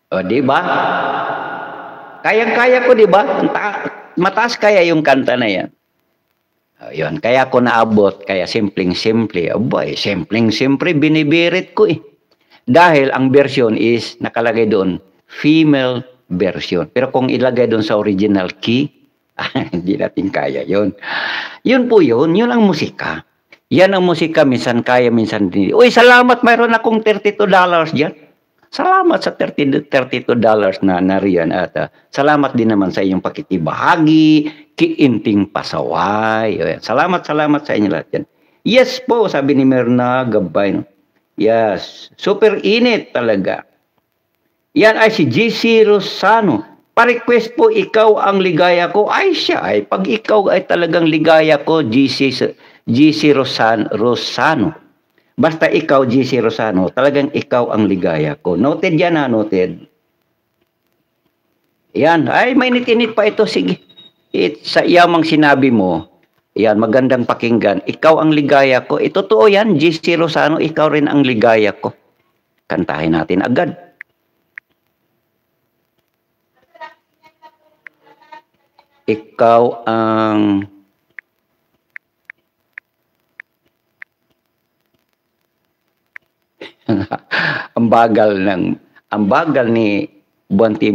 [SPEAKER 1] O, di ba? Kayang-kaya ko, di ba? Mataas kaya yung kanta na yan. Yun, kaya ko naabot, kaya simpleng-simple. Abay, simpleng-simple, binibirit ko eh. Dahil ang version is, nakalagay doon, female version. Pero kung ilagay doon sa original key, hindi natin kaya yun. Yun po yun ang musika. Yan ang musika, minsan kaya, minsan hindi. Uy, salamat, mayroon akong $32 dyan. Salamat sa $32 na nariyan at salamat din naman sa inyong pakikibahagi, kiinting pasaway. Salamat sa inyo lahat yan. Yes po, sabi ni Merna Gabay. Yes, super init talaga. Yan ay si GC Rosano. Pa-request po, ikaw ang ligaya ko. Ay siya, ay pag ikaw ay talagang ligaya ko, GC Rosano. Basta ikaw, GC Rosano, talagang ikaw ang ligaya ko. Noted yan ha, noted. Yan, ay mainit-init pa ito, sige. Sa iyamang sinabi mo, yan, magandang pakinggan. Ikaw ang ligaya ko. Totoo yan, GC Rosano, ikaw rin ang ligaya ko. Kantahin natin agad. Ikaw ang... ang bagal ni Buanti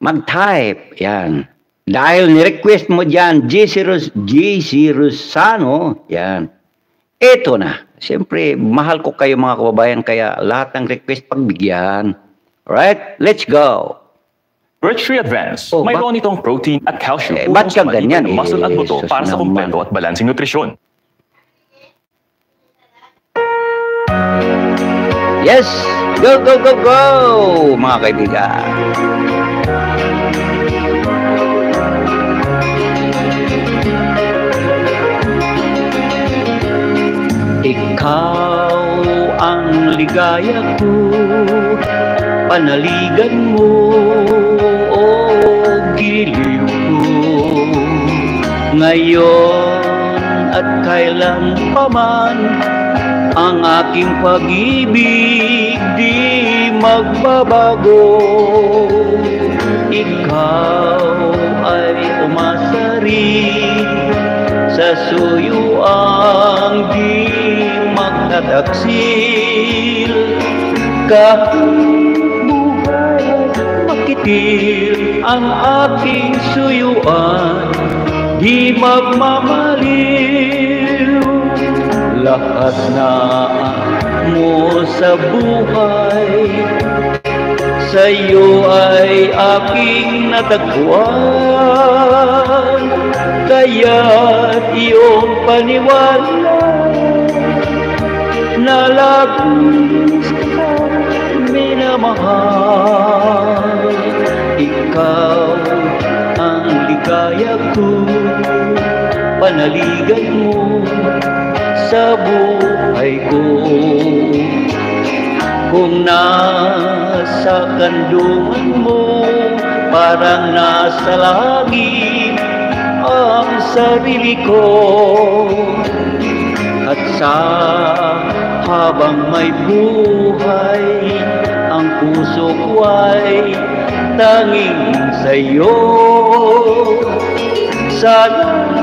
[SPEAKER 1] mag-type. Yan. Dahil ni-request mo dyan, GC Rosano, yan. Ito na. Siyempre, mahal ko kayo mga kababayan, kaya lahat ng request pagbigyan. Alright? Let's go.
[SPEAKER 10] Birch Tree Advance,
[SPEAKER 1] Oh,
[SPEAKER 10] mayroon itong protein at calcium
[SPEAKER 1] ba't ka
[SPEAKER 10] upang sa
[SPEAKER 1] ganyan?
[SPEAKER 10] ng muscle at buto
[SPEAKER 1] Sus
[SPEAKER 10] para sa
[SPEAKER 1] naman.
[SPEAKER 10] kumpleto at balansing nutrisyon.
[SPEAKER 1] Yes! Go, go, go, go! Mga kaibigan. Ikaw ang ligaya ko, panaligan mo, o giliw ko. Ngayon at kailan pa man, ang aking pag-ibig di magbabago. Ikaw ay umasa rin sa suyuang di magtataksil. Kahit buhay makitil ang aking suyuan, di magmamaliw. Lahat na mo sa buhay, sa'yo ay aking natagpuan. Kaya't iyong paniwala na labis ka minamahal. Ikaw ang ligaya ko, panaligan mo sa buhay ko. Kung nasa kandungan mo, parang nasa langit ang sarili ko. At sa habang may buhay, ang puso ko ay tanging sa'yo. Sana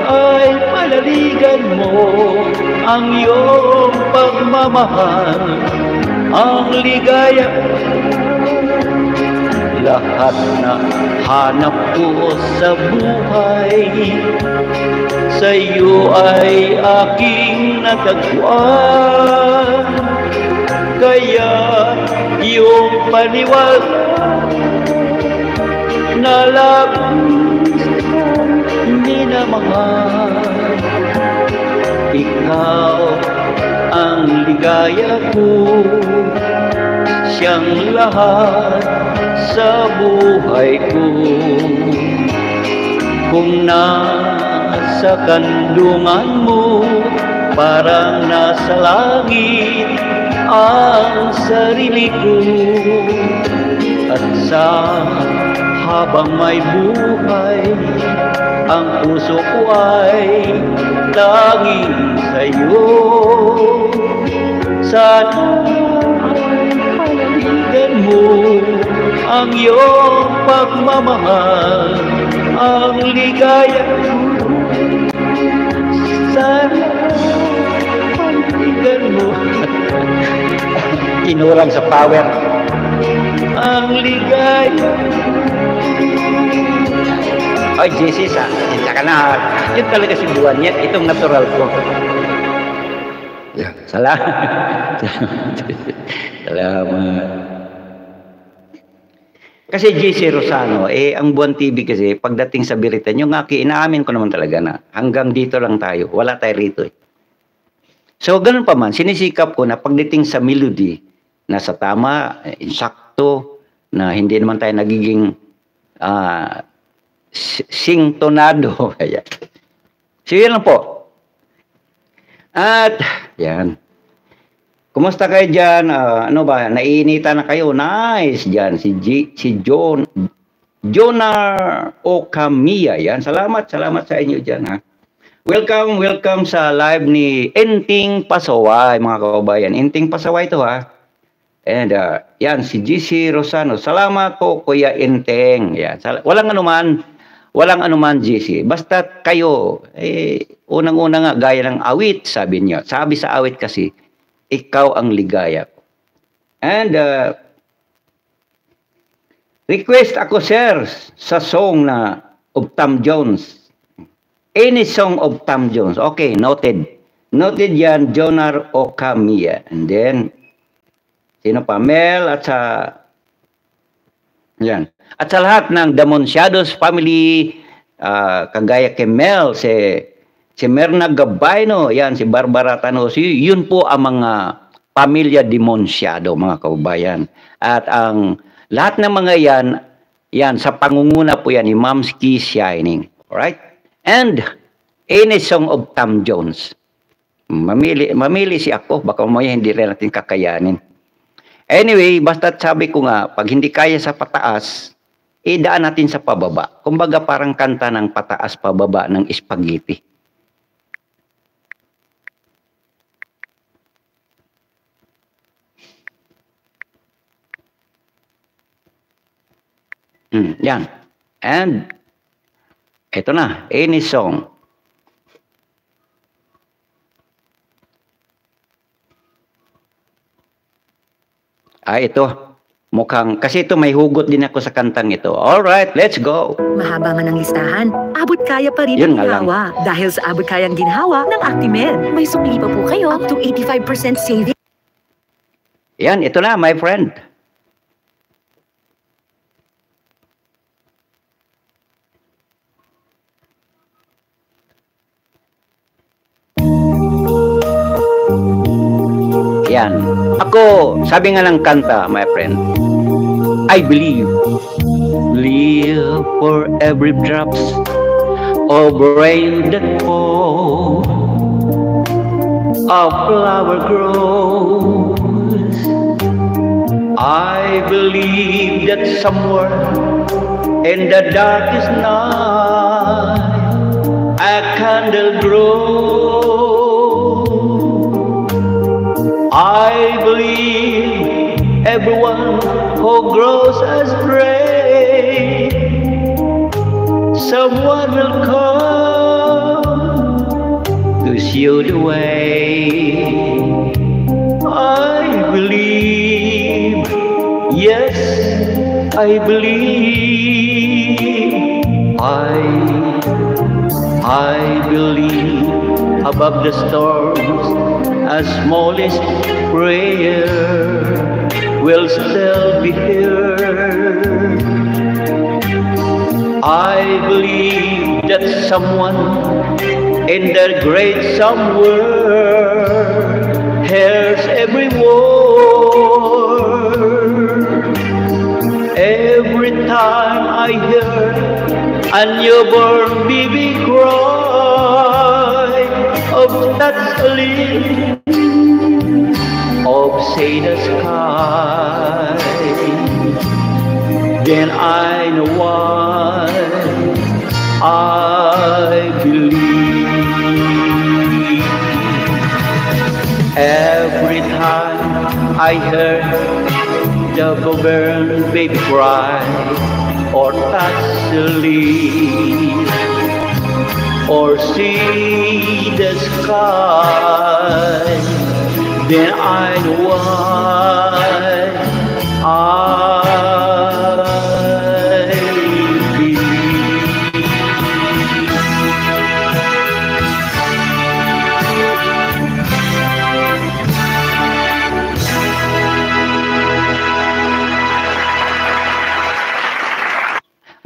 [SPEAKER 1] ay palaligan mo ang iyong pagmamahal, ang ligaya. Lahat na hanap ko sa buhay, sa iyo ay aking natagpuan. Kaya iyong paniwala na labis minamahal. Ikaw ang ligaya ko, siyang lahat sa buhay ko. Kung nasa kandungan mo, parang nasa langit ang sarili ko. At sa habang may buhay, ang puso ko ay tanging sa'yo. Sana ay palaligan mo ang iyong pagmamahal, ang ligaya ko. Sana pagtigan mo. Kinurang sa power. Ang ligaya. Ay, Jesus, hindi ka na. Yun talaga si Juan niya. Itong natural ko. Salamat. Salamat. Kasi JC Rosano, ang Buwan TV kasi, pagdating sa Biritan, yung inaamin ko naman talaga na hanggang dito lang tayo. Wala tayo rito eh. So, ganun pa man, sinisikap ko na pagdating sa melody, nasa tama, insakto, na hindi naman tayo nagiging singtonado. So, yun lang po. At, yan. Kumusta kayo dyan? Ano ba? Naiinitan na kayo? Nice dyan. Si Jonar Okamiya. Yan. Salamat sa inyo dyan. Ha? Welcome sa live ni Enting Pasaway, mga kababayan. Enting Pasaway ito ha. And yan, si GC Rosano. Salamat po, Kuya Enteng. Yan. Walang anuman, GC. Basta kayo, unang-una nga, gaya ng awit, sabi niya. Sabi sa awit kasi, ikaw ang ligaya ko. And request ako, sir, sa song na of Tom Jones. Any song of Tom Jones. Okay, noted. Noted yan, Jonar Okamiya. And then, sino pa? Mel at sa... Yan. At sa lahat ng Damonsiados family, kagaya kay Mel, si Merna Gabayno, yan, si Barbara Tanosi, yun po ang mga pamilya Damonsiado, mga kababayan. At ang lahat ng mga yan, sa pangunguna po yan ni Mamski Shining. Alright? And, any song of Tom Jones. Mamili si ako, baka mamaya hindi rin natin kakayanin. Anyway, basta sabi ko nga, pag hindi kaya sa pataas, idaan natin sa pababa. Kumbaga parang kanta ng pataas pababa ng spaghetti. Yan. And, ito na, any song. Ito. Mukhang, kasi ito may hugot din ako sa kantang ito. Alright, let's go.
[SPEAKER 8] Mahaba man ang listahan, abot kaya pa rin
[SPEAKER 1] Yun
[SPEAKER 8] ang
[SPEAKER 1] nga lang.
[SPEAKER 8] ginawa. Dahil sa abot kayang ginawa ng Actimel. May sukli pa po kayo up to 85% savings.
[SPEAKER 1] Yan, ito na, my friend. Yan. Ako, sabi nga ng kanta, my friend, I believe for every drops of rain that fall, a flower grows. I believe that somewhere in the darkest night a candle grows. I believe everyone who grows as gray, someone will come to show the way. I believe, yes, I believe. I believe above the storms, a smallest prayer will still be heard. I believe that someone in that great somewhere hears every word. Every time I hear a newborn baby cry of that sleep of say the sky, then I know why I believe. Every time I hear the governed baby cry, or touch the leaves, or see the sky, then I know why I believe.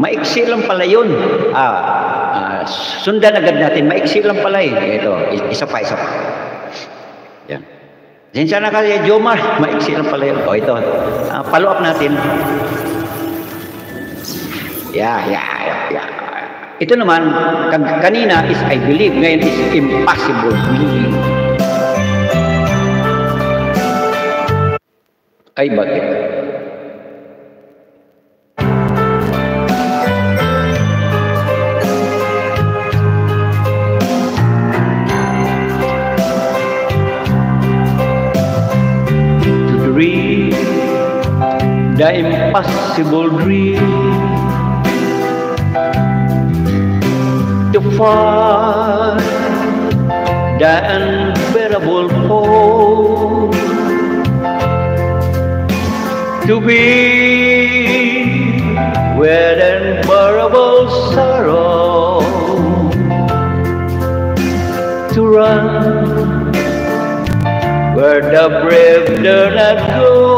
[SPEAKER 1] Maiksi lang pala yun. Sundan agad natin. Maiksi lang pala eh. Ito, isa pa. Yan. Sinsya na kasi, Jomar. Maiksi lang pala yun. O, ito. Follow up natin. Yeah. Ito naman, kanina is I believe. Ngayon is impossible believe. Ay, bakit? The impossible dream, to find the unbearable hope, to be with unbearable sorrow, to run where the brave do not go,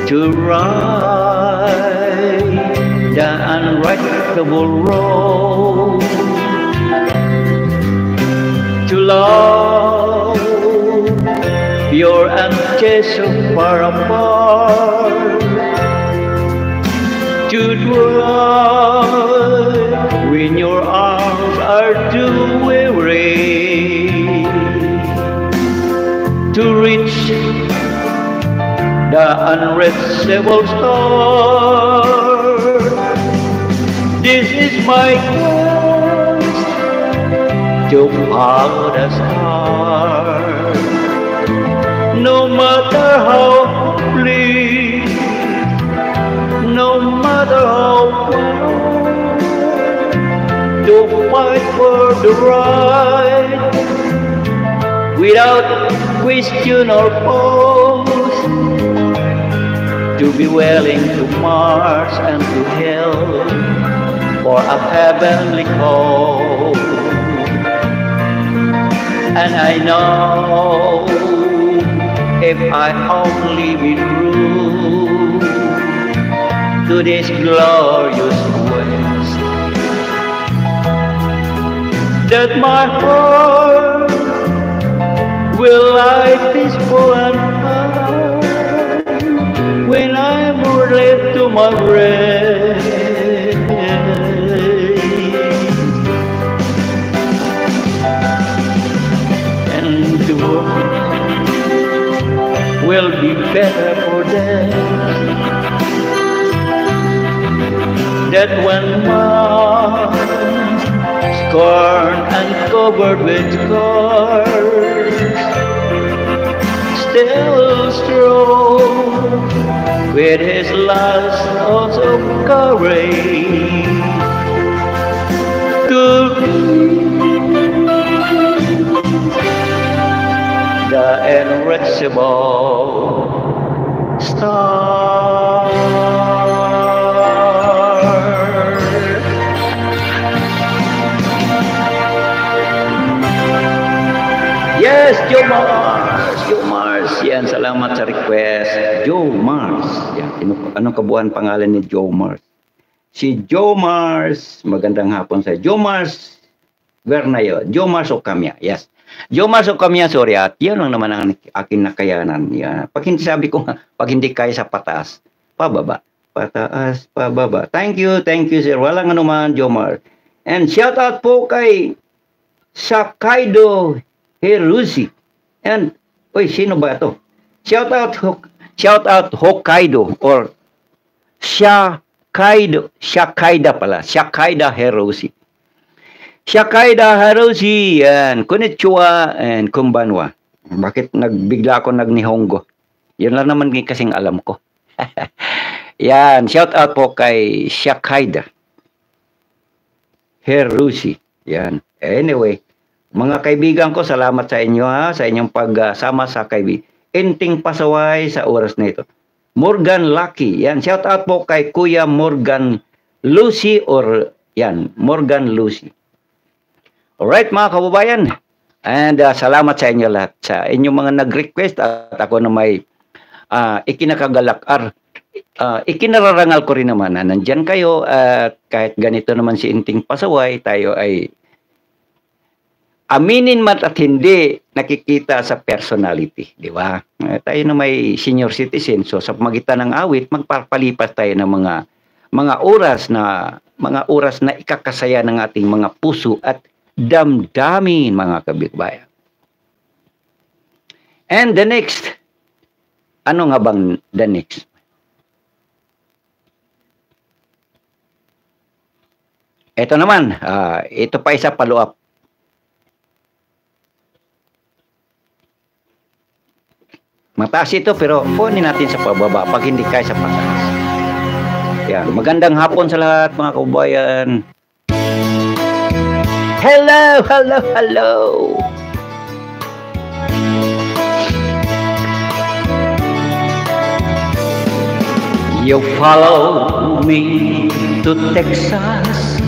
[SPEAKER 1] to ride the unrightable road, to love pure and chase so far apart, to drive when your arms are too weary, to reach the unreachable star. This is my quest to follow the star. No matter how bleak, no matter how far, to fight for the right without question or pause. To be willing to Mars and to hell for a heavenly call. And I know if I only be true to this glorious quest, that my heart will lie peaceful and calm when I'm left to my rest, and the world will be better for them. That when man's scorned and covered with scars, still strong with his last ounce of courage, to the unreachable star. Yes, Joe Mars. Yan, salamat sa request. Joe Mars. Yan, anong kabuuan pangalan ni Joe Mars? Si Joe Mars, magandang hapon sa Joe Mars. Where na yun? Joe Mars Okamya. Yes. Joe Mars Okamya, sorry at yan lang naman ang aking nakayanan. Yan. Pag hindi sabi ko, pag hindi kaya sa pataas, pababa. Pataas, pababa. Thank you, sir. Walang anuman, Joe Mars. And shout out po kay Sakaido Hirushi. And, sino ba ito? Shout out Hokkaido or Shakaida pala. Shakaida Hiroshi. Shakaida Hiroshi. Yan. Konnichiwa and kumbanwa. Bakit nagbigla ako nagnihongo? Yun lang naman kasing alam ko. Yan, shout out po kay Shakhaida. Herusi. Yan. Anyway, mga kaibigan ko, salamat sa inyo ha, sa inyong pagsama sa kaibigan. Inting pasaway sa oras na ito. Morgan Lucky. Yan, shout out po kay Kuya Morgan Lucy or yan, Morgan Lucy. Alright mga kababayan. And salamat sa inyo lahat. Sa inyong mga nag-request at ako na may ikinakagalak ikinararangal ko rin naman na nandyan kayo at kahit ganito naman si Inting Pasaway, tayo ay aminin man at hindi nakikita sa personality, di ba? Tayo na may senior citizen, so sa magitan ng awit, magpapalipas tayo ng mga oras na ikakasaya ng ating mga puso at damdamin, mga kababayan. And the next, ano nga bang the next? Ito naman, ito pa isa follow-up. Mataas ito pero kunin natin sa pababa pag hindi kaya sa pataas. Yan, magandang hapon sa lahat mga kababayan. Hello, hello, hello. You follow me to Texas.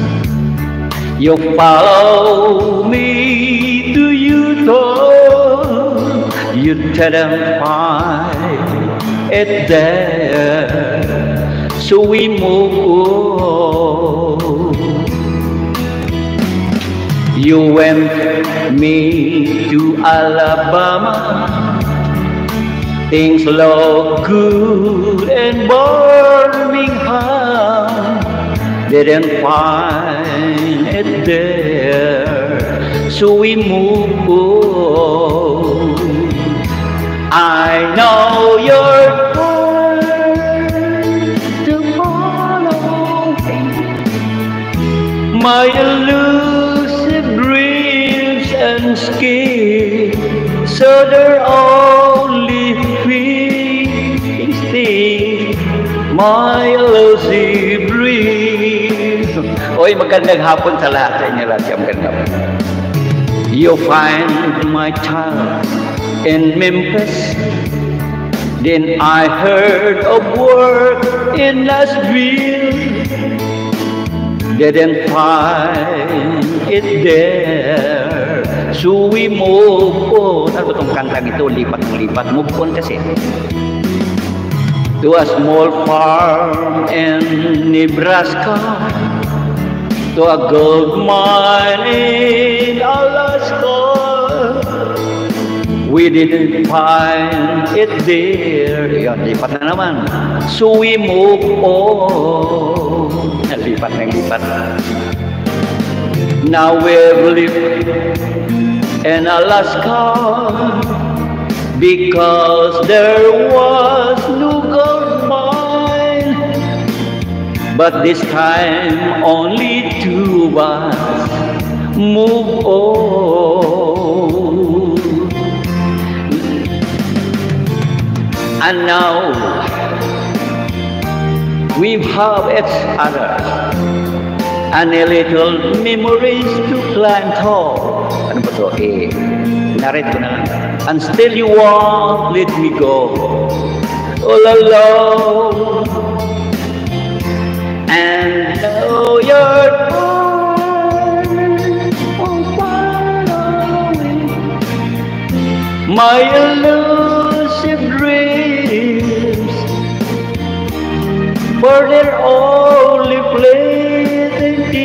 [SPEAKER 1] You follow me to Utah. You didn't find it there, so we moved. You went me to Alabama. Things look good in Birmingham. Didn't find it there, so we moved. I know you're going to follow my elusive dreams and schemes, so they're only feasting my elusive dreams. Oy, magandang hapon sa lahat sa inyo lahat. Magandang hapon. You find my child in Memphis. Then I heard of work in Nashville. Didn't find it there, so we move on. Ano itong kantang ito? Lipat-lipat. Move on kasi. To a small farm in Nebraska. To a gold mine in Alaska. We didn't find it there. Yan, lipat na naman. So we move on. Lipat na lipat. Now we've lived in Alaska because there was no gold mine. But this time only two of us move on. And now we have each other and a little memories to climb tall. Ano ba ito? Narrate ko na lang. And still you won't let me go all alone. And now you're my elusive dreams, for they're only fleeting,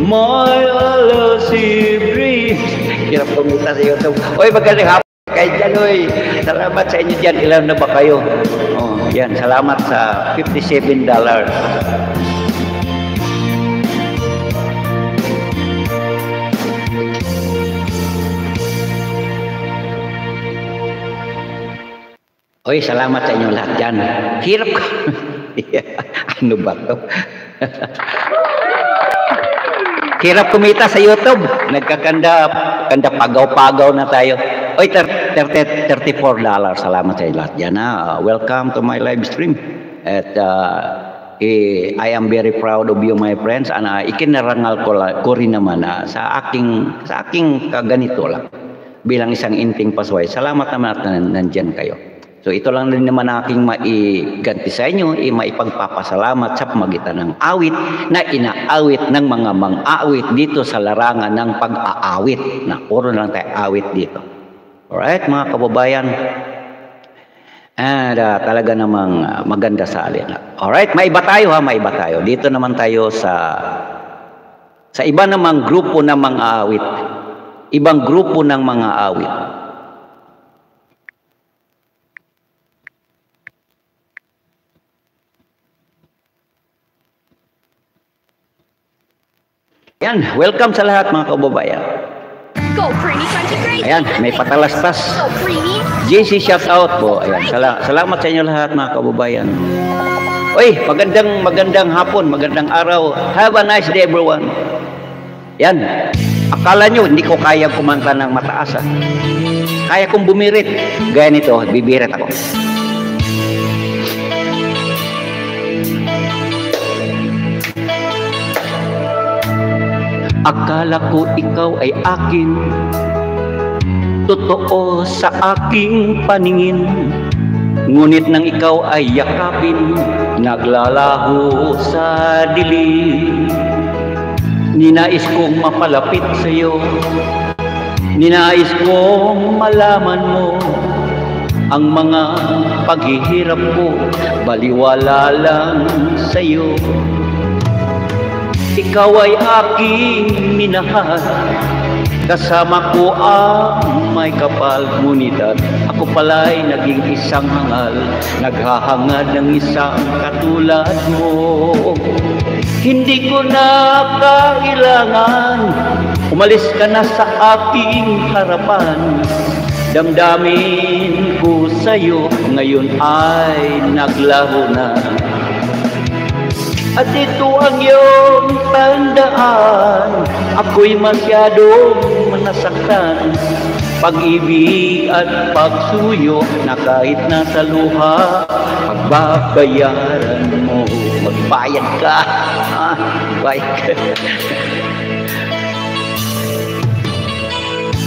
[SPEAKER 1] my elusive dreams. Hirap kumita sa YouTube. Oy, magandang hapon kay Jaloy. Salamat sa inyo dyan. Ilan na ba kayo? Oh, yan, salamat sa $57. Oy, salamat sa inyo lahat dyan. Hirap ka. Ano ba to? Hirap kumita sa YouTube. Nagkakanda pagaw-pagaw na tayo. Oy, $34. Salamat sa lahat dyan. Welcome to my live stream. At I am very proud of you, my friends. Ikinarangal ko rin naman sa aking kaganito lang. Bilang isang inting pasaway. Salamat naman at nandyan kayo. So ito lang din naman aking maiganti sa inyo, maipagpapasalamat sa pamagitan ng awit na inaawit ng mga mang-awit dito sa larangan ng pag-aawit. Na puro lang tayo awit dito. Alright mga kababayan. Talaga namang maganda sa alin. Alright, maiba tayo maiba tayo. Dito naman tayo sa iba namang grupo ng mga awit. Ibang grupo ng mga awit. Yan, welcome sa lahat mga kababayan.
[SPEAKER 8] Go Creamy Crunchy Crazy!
[SPEAKER 1] Ayan, may patalastas.
[SPEAKER 8] Go Creamy!
[SPEAKER 1] JC shout out po. Ayan, salamat sa inyo lahat mga kababayan. Oy, magandang hapon, magandang araw. Have a nice day everyone. Yan, akala nyo hindi ko kaya kumanta ng mataas. Kaya kong bumirit. Gaya nito, bibirit ako. Akala ko ikaw ay akin, totoo sa aking paningin. Ngunit nang ikaw ay yakapin, naglalaho sa dilim. Ninais kong mapalapit sa iyo, ninais kong malaman mo ang mga paghihirap ko, baliwala lang sa iyo. Ikaw ay aking minahal, kasama ko ang may kapal. Ngunit ako pala'y naging isang hangal, naghahangad ng isang katulad mo. Hindi ko na kailangan, umalis ka na sa aking harapan. Damdamin ko sa'yo, ngayon ay naglaho na. At ito ang iyong tandaan, ako'y masyadong nasaktan. Pag-ibig at pagsuyo na kahit nasa luha, pagbabayaran mo. Magbayad ka. Bayad ka.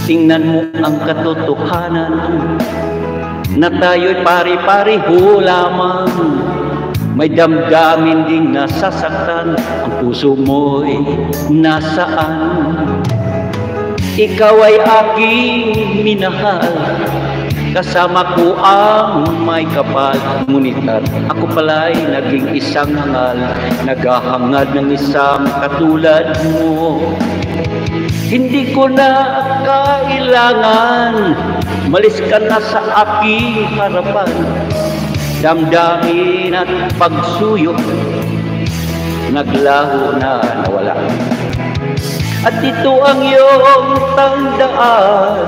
[SPEAKER 1] Tingnan mo ang katotohanan na tayo'y pari-pariho lamang. May damdamin ding nasasaktan, ang puso mo'y nasaan. Ikaw ay aking minahal, kasama ko ang may kapal. Ngunit ako pala'y naging isang hangal, naghahangad ng isang katulad mo. Hindi ko na kailangan, malis ka na sa aking harapan. Damdamin at pagsuyo, naglaho na nawala. At ito ang iyong tandaan,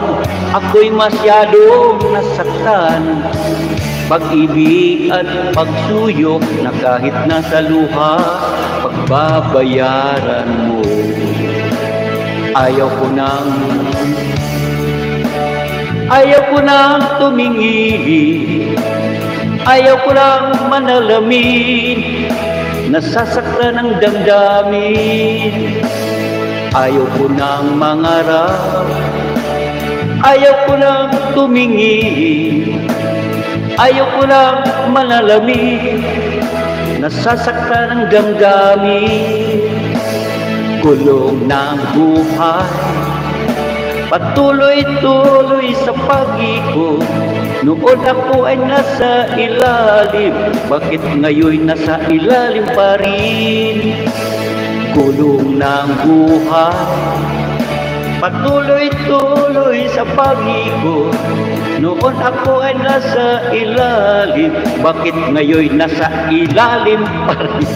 [SPEAKER 1] ako'y masyadong nasaktan. Pag-ibig at pagsuyo na kahit nasa luha, pagbabayaran mo. Ayaw ko nang tumingin, ayaw ko lang manalamin, nasasaktan ang damdamin. Ayaw ko nang mangarap, ayaw ko lang tumingin, ayaw ko lang manalamin, nasasaktan ang damdamin. Kulong ng buhay, patuloy-tuloy sa pag-ikot. Noon ako ay nasa ilalim, bakit ngayon nasa ilalim pa rin? Kulong ng buhay, patuloy-tuloy sa pag-ikot. Noon ako ay nasa ilalim, bakit ngayon nasa ilalim pa rin?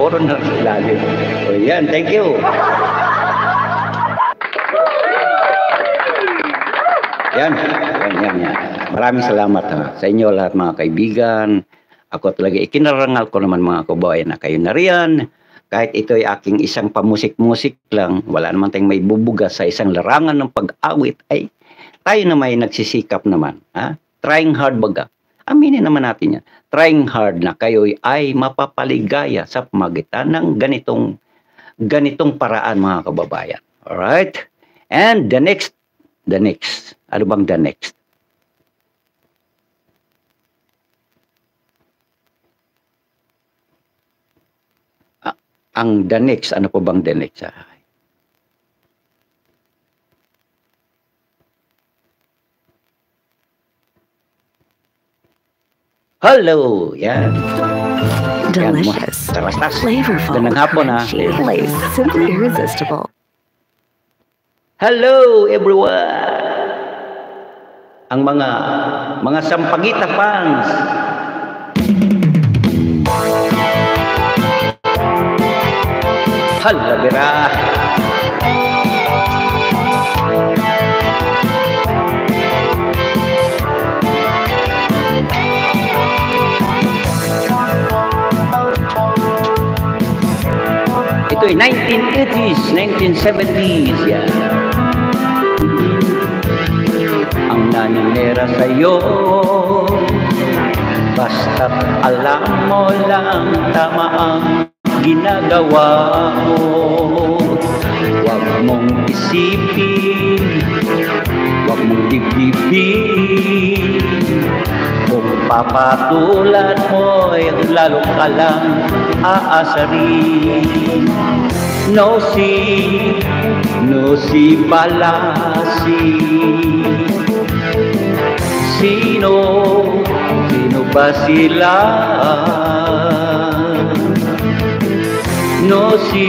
[SPEAKER 1] Puro na sa ilalim. O yan, thank you. Yan. Maraming salamat sa inyo lahat mga kaibigan. Ako talaga ikinarangal ko naman mga kababayan na kayo na riyan. Kahit ito ay aking isang pamusik-musik lang, wala naman tayong may bubuga sa isang larangan ng pag-awit, ay tayo na may nagsisikap naman, trying hard baga. Aminin naman natin yan. Trying hard na kayo ay mapapaligaya sa pamagitan ng ganitong paraan, mga kababayan. Alright? And the next. Ano bang the next? Ang the next, ano po bang the next? Hello! Yan.
[SPEAKER 8] Delicious,
[SPEAKER 1] Tarastas.
[SPEAKER 8] flavorful,
[SPEAKER 1] Gandang hapon,
[SPEAKER 8] crunchy, lace, simply irresistible.
[SPEAKER 1] Hello everyone! Ang mga Sampaguita fans. Hala, bira. Ito ay 1980s, 1970s, yan. Ang naninira sa'yo, basta't alam mo lang tama ang ginagawa mo. Huwag mong isipin, huwag mong dibdibin. Kung papatulan mo, lalo ka lang aasarin. No si balasi. Sino ba sila? No si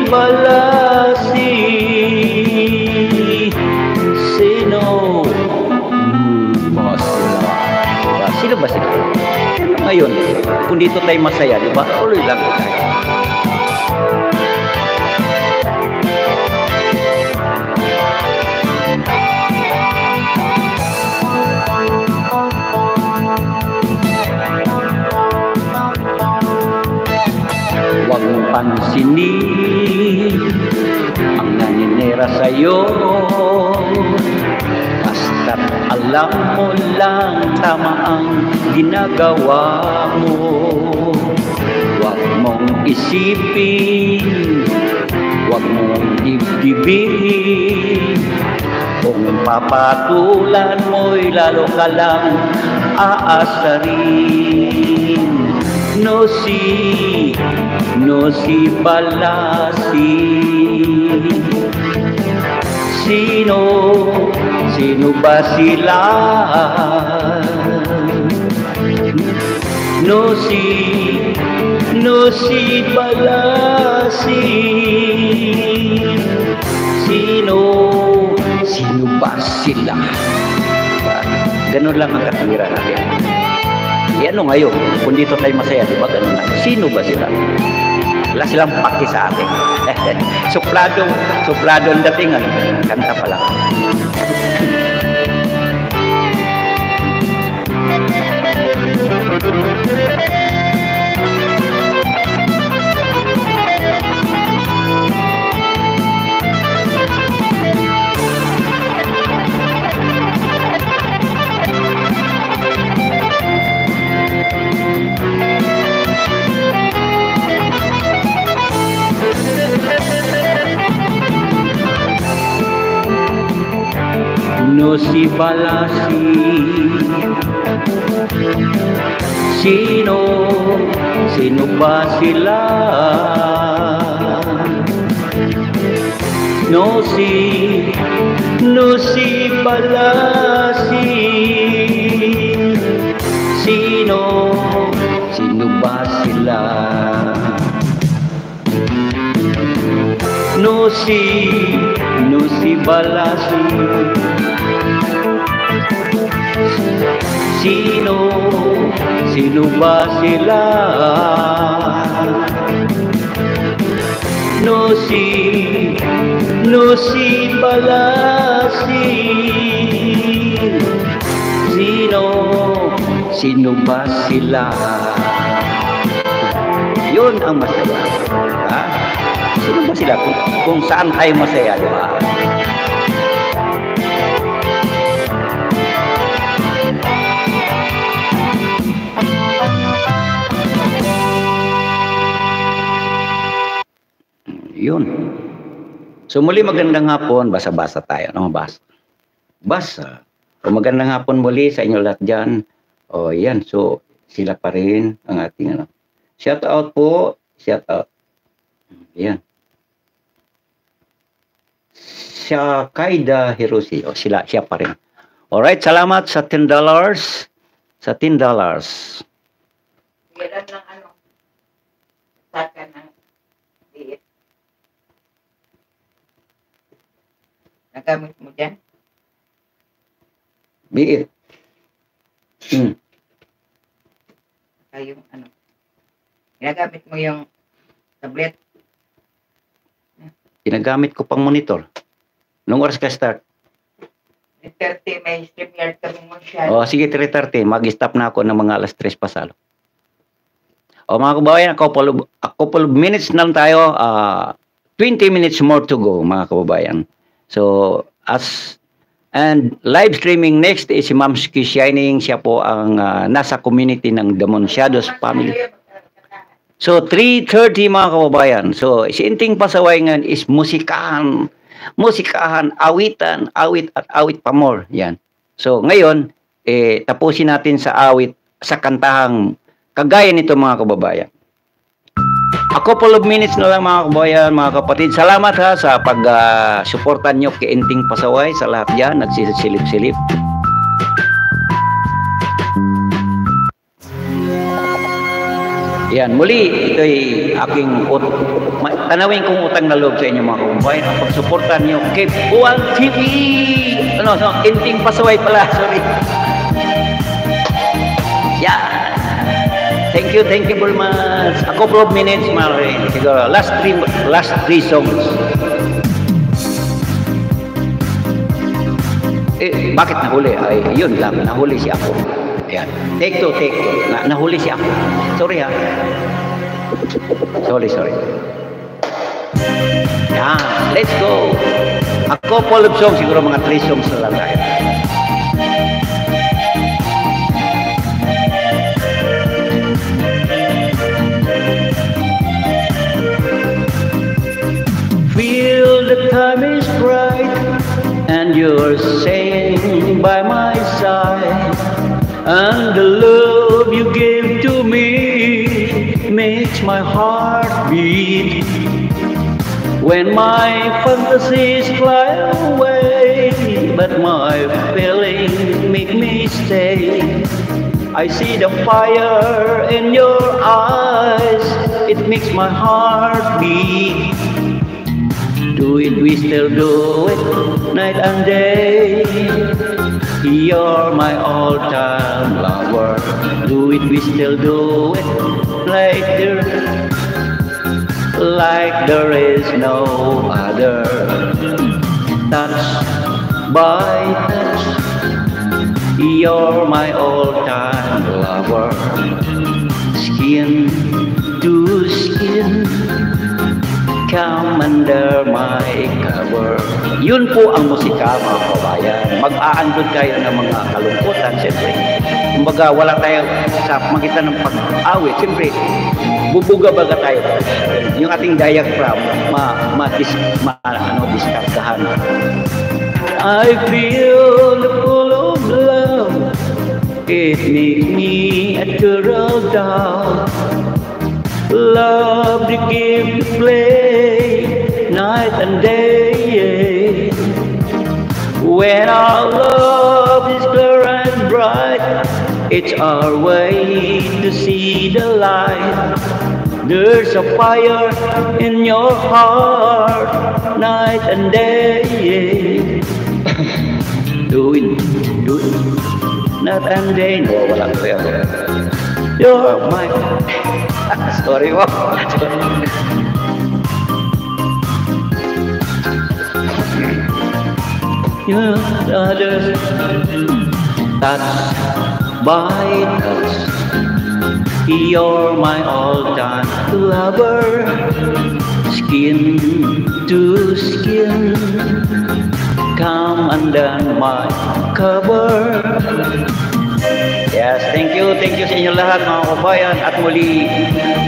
[SPEAKER 1] balasi. Sino ba sila? Sino ba sila? Ngayon, kung dito tayo masaya, di ba? Tuloy lang tayo. Huwag mong pansinin ang naninira sa'yo. Basta't alam mo lang tama ang ginagawa mo. Huwag mong isipin, huwag mong dibdibin. Kung papatulan mo'y lalo ka lang aasarin. No si balasi. Sino ba sila? No si balasi. Sino ba sila? Ganun lang ang katwiran natin. Ano ngayon, kung dito tayo masaya, di ba ganun lang? Sino ba sila? Wala silang paki sa atin. Suplado ang datingan. Kanta pa lang. No si balasi. Sino ba sila? No si balasi. Sino ba sila? No si balasi. Sino ba sila? No si balasi. Sino ba sila? Yun ang masaya. Sino ba sila? Kung saan tayo masaya, di ba? Yun. So muli magandang hapon, basa-basa tayo. Ano basa? Basa. O magandang hapon muli sa inyo lahat dyan. O yan, so sila pa rin ang ating ano. Shout out po, shout out. Yan. Siya Kaida Hiroshi. O siya pa rin. Alright, salamat sa $10. Sa $10.
[SPEAKER 11] Kailan lang ano, saka ng diet. Nagamit mo dyan?
[SPEAKER 1] Biit.
[SPEAKER 11] Yung ano, ginagamit mo yung tablet.
[SPEAKER 1] Ginagamit ko pang monitor. Nung oras ka start?
[SPEAKER 11] 3:30 may StreamYard kami mo siya.
[SPEAKER 1] O sige, 3:30. Mag-stop na ako ng mga alas 3 pasalo. O mga kababayan, a couple of minutes na lang tayo. 20 minutes more to go, mga kababayan. So, and live streaming next is si Ma'am Ski Shining. Siya po ang nasa community ng Demonsiados family. So, 3:30 mga kababayan. So, si Inting Pasaway ngayon is musikahan, awitan, awit at awit pa more. Yan. So, ngayon, tapusin natin sa awit, sa kantahang kagaya nito mga kababayan. A couple of minutes na lang mga kababayan, mga kapatid. Salamat ha sa pag-suportan nyo kay Inting Pasaway sa lahat dyan. Nagsisilip-silip. Yan, muli, ito'y aking tanawin kong utang na loob sa inyo mga kababayan. Ang pagsuportan nyo kay Buwal TV. Inting Pasaway pala, sorry. Yan. Thank you very much. A couple of minutes, Marin. Siguro, last three songs. Bakit nahuli? Ay, yun lang, nahuli si ako. Ayan. Take two. Nahuli si ako. Sorry ha. Sorry. Yan, let's go. A couple of songs, siguro mga 3 songs na lang tayo. Feel the time is bright and you're staying by my side, and the love you give to me makes my heart beat. When my fantasies fly away, but my feelings make me stay. I see the fire in your eyes, it makes my heart beat. We still do it night and day. You're my all-time lover. We still do it like there is no other. Touch by touch, you're my all-time lover. Skin to skin, come under my cover. Yun po ang musika mga kabayan. Mag-aandod kayo ng mga kalungkutan. Siyempre, kumbaga wala tayo sa magitan ng pag-awit. Siyempre, bubuga-baga tayo. Yung ating diaphragm, diskargahan. I feel full of love. It makes me a girl down. Love to give, to play, night and day. When our love is clear and bright, it's our way to see the light. There's a fire in your heart, night and day. Do it, night and day. No, wala ko yan. You're my... Sorry mo. You're others. Touch by touch. You're my all-time lover. Skin to skin. Come under my cover. Yes, thank you sa inyo lahat mga kababayan. At muli,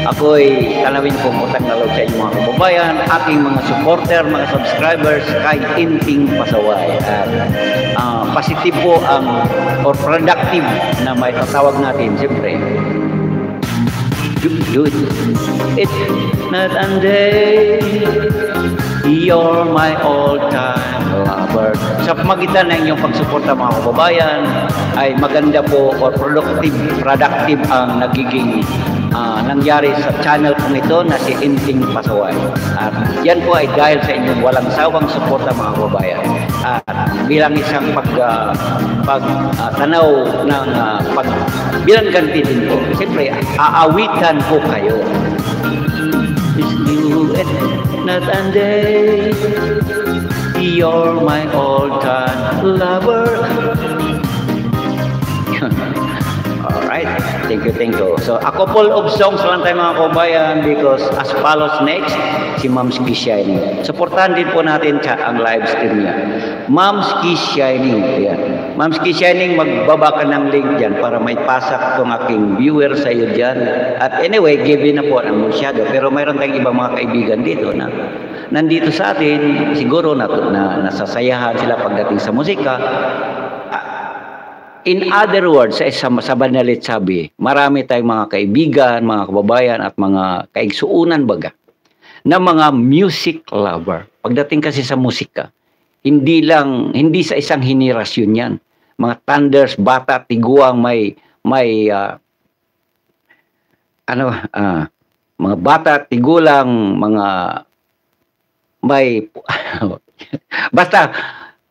[SPEAKER 1] ako'y tanawin kong utang na loob sa inyo mga kababayan, aking mga supporter, mga subscribers, kay Inting Pasaway. At positive po ang, or productive na may tatawag natin, siyempre. Do it. It's not a day. You're my all-time lover. Sa pamagitan ng inyong pagsuporta mga kababayan, ay maganda po or productive ang nagiging nangyari sa channel kong ito na si Inting Pasaway. At yan po ay dahil sa inyong walang sawang suporta mga kababayan. At bilang isang tanaw ng bilang ganti din po, siyempre aawitan po kayo. Not a day, you're my all-time lover. Alright, thank you. So, a couple of songs lang tayo mga kabayan because as follows next, si Ma'am Ski Shining. Supportahan din po natin ang live stream niya. Ma'am Ski Shining, yan. Ma'am Ski Shining, magbaba ka ng link dyan para may pasak itong aking viewer sa iyo dyan. At anyway, given na po ang masyado. Pero mayroon tayong ibang mga kaibigan dito na nandito sa atin, siguro na nasasayahan sila pagdating sa musika. In other words, sa banalit sabi, marami tayong mga kaibigan, mga kababayan at mga kaigsuunan baga na mga music lover. Pagdating kasi sa musika, hindi sa isang henerasyon yan. Mga thunders, bata, tiguang, mga bata, tigulang, mga basta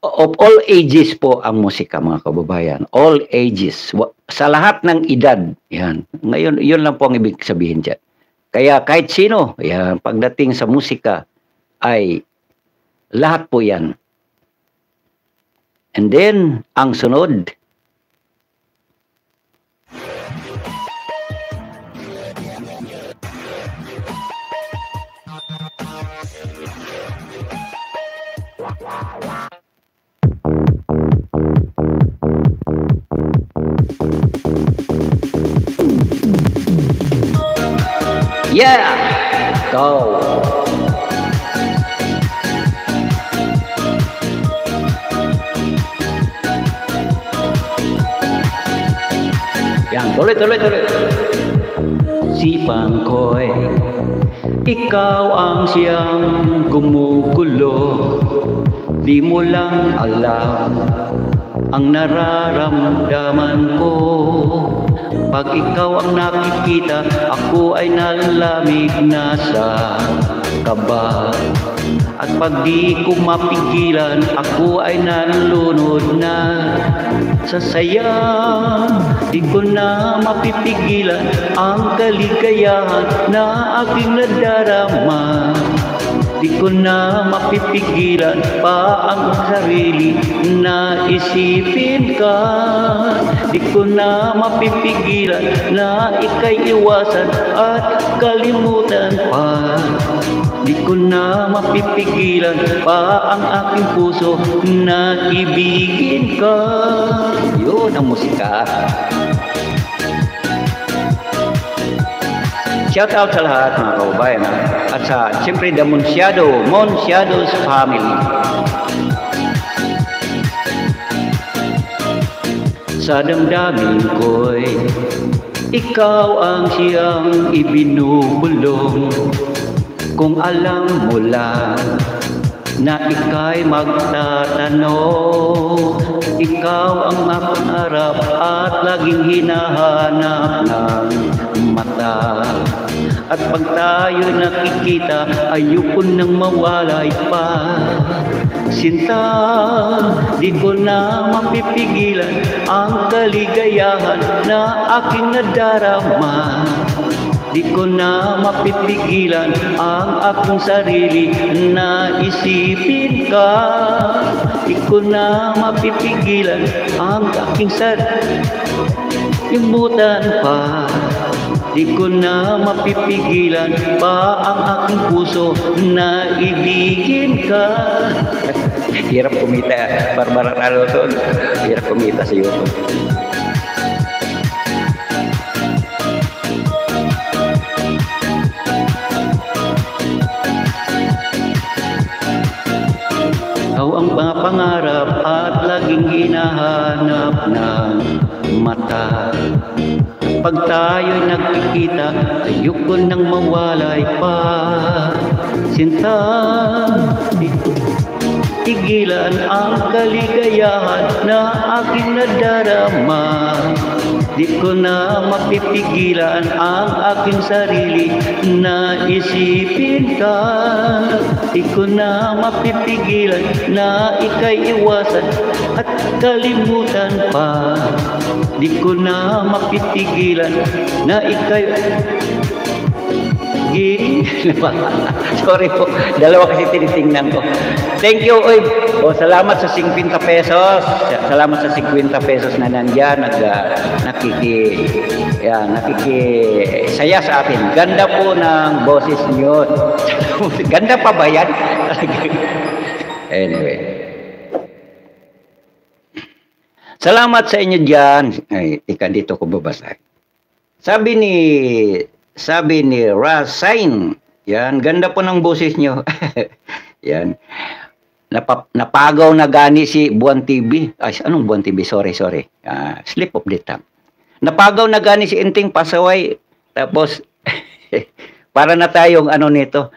[SPEAKER 1] of all ages po ang musika mga kababayan. All ages. Sa lahat ng edad. Yan. Ngayon, yun lang po ang ibig sabihin dyan. Kaya kahit sino, yan, pagdating sa musika ay lahat po yan. And then, ang sunod, yeah, go. Yan, tuloy. Sipan ko'y ikaw ang siyang gumugulo. Di mo lang alam ang nararamdaman ko. Pag ikaw ang nakikita, ako ay nalamig na sa kaba. At pag di ko mapigilan, ako ay nalunod na sa saya. Di ko na mapipigilan ang kaligayahan na aking nadarama. Di ko na mapipigilan pa ang sarili na isipin ka. Di ko na mapipigilan na ika'y iwasan at kalimutan pa. Di ko na mapipigilan pa ang aking puso na ibigin ka. Yun ang musika. Shout out sa lahat mga kababayan at sa siyempre the Monsiado's family. Sa damdamin ko'y ikaw ang siyang ibinubulong. Kung alam mo lang na ika'y magtatanong, ikaw ang mapangarap at laging hinahanap ng mata. At pag tayo nakikita, ayoko nang mawalay pa. Sinta, di ko na mapipigilan ang kaligayahan na aking nadarama. Di ko na mapipigilan ang akong sarili na isipin ka. Di ko na mapipigilan ang aking sarili limutan pa. Di ko na mapipigilan pa ang aking puso na ibigin ka. Hirap kumita, Barbara Raloton. Hirap kumita sa YouTube. ng mata. Pag tayo'y nagkikita, ayoko nang mawalay pa. Sinta, tigilan ang kaligayahan na aking nadarama. Di ko na mapipigilan ang aking sarili na isipin ka. Di ko na mapipigilan na ika'y iwasan at kalimutan pa. Di ko na mapipigilan na ika'y sorry po, dalawa kasi tinitingnan ko. Thank you, oy. O, salamat sa 50 pesos. Salamat sa 50 pesos na nandyan. Nakikisaya sa atin. Ganda po ng boses niyo. Ganda pa ba yan? Anyway. Salamat sa inyo dyan. Ay, dito ko babasa. Sabi ni Rasain, yan, ganda po ng boses nyo. Yan. Napagaw na gani si Buwan TV. Ay, anong Buwan TV? Sorry. Slip of the tongue. Napagaw na gani si Inting Pasaway. Tapos, para na tayong ano nito,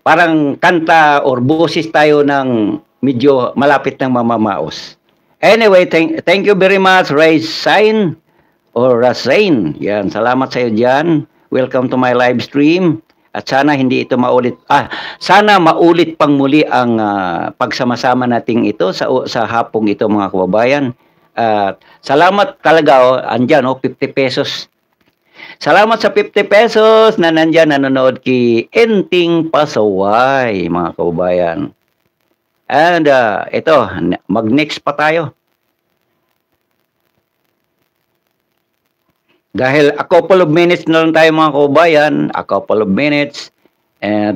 [SPEAKER 1] parang kanta or boses tayo ng medyo malapit ng mamamaos. Anyway, thank you very much, Rasain or Rasain. Yan, salamat sa iyo diyan. Welcome to my live stream. At sana hindi ito maulit. Sana maulit pang muli ang pagsama-sama nating ito sa hapong ito, mga kababayan. Salamat talaga, andyan 50 pesos. Salamat sa 50 pesos na nandyan nanonood kay Inting Pasaway, mga kababayan. And ito, mag-next pa tayo. Dahil a couple of minutes na lang tayo, mga kababayan. A couple of minutes. And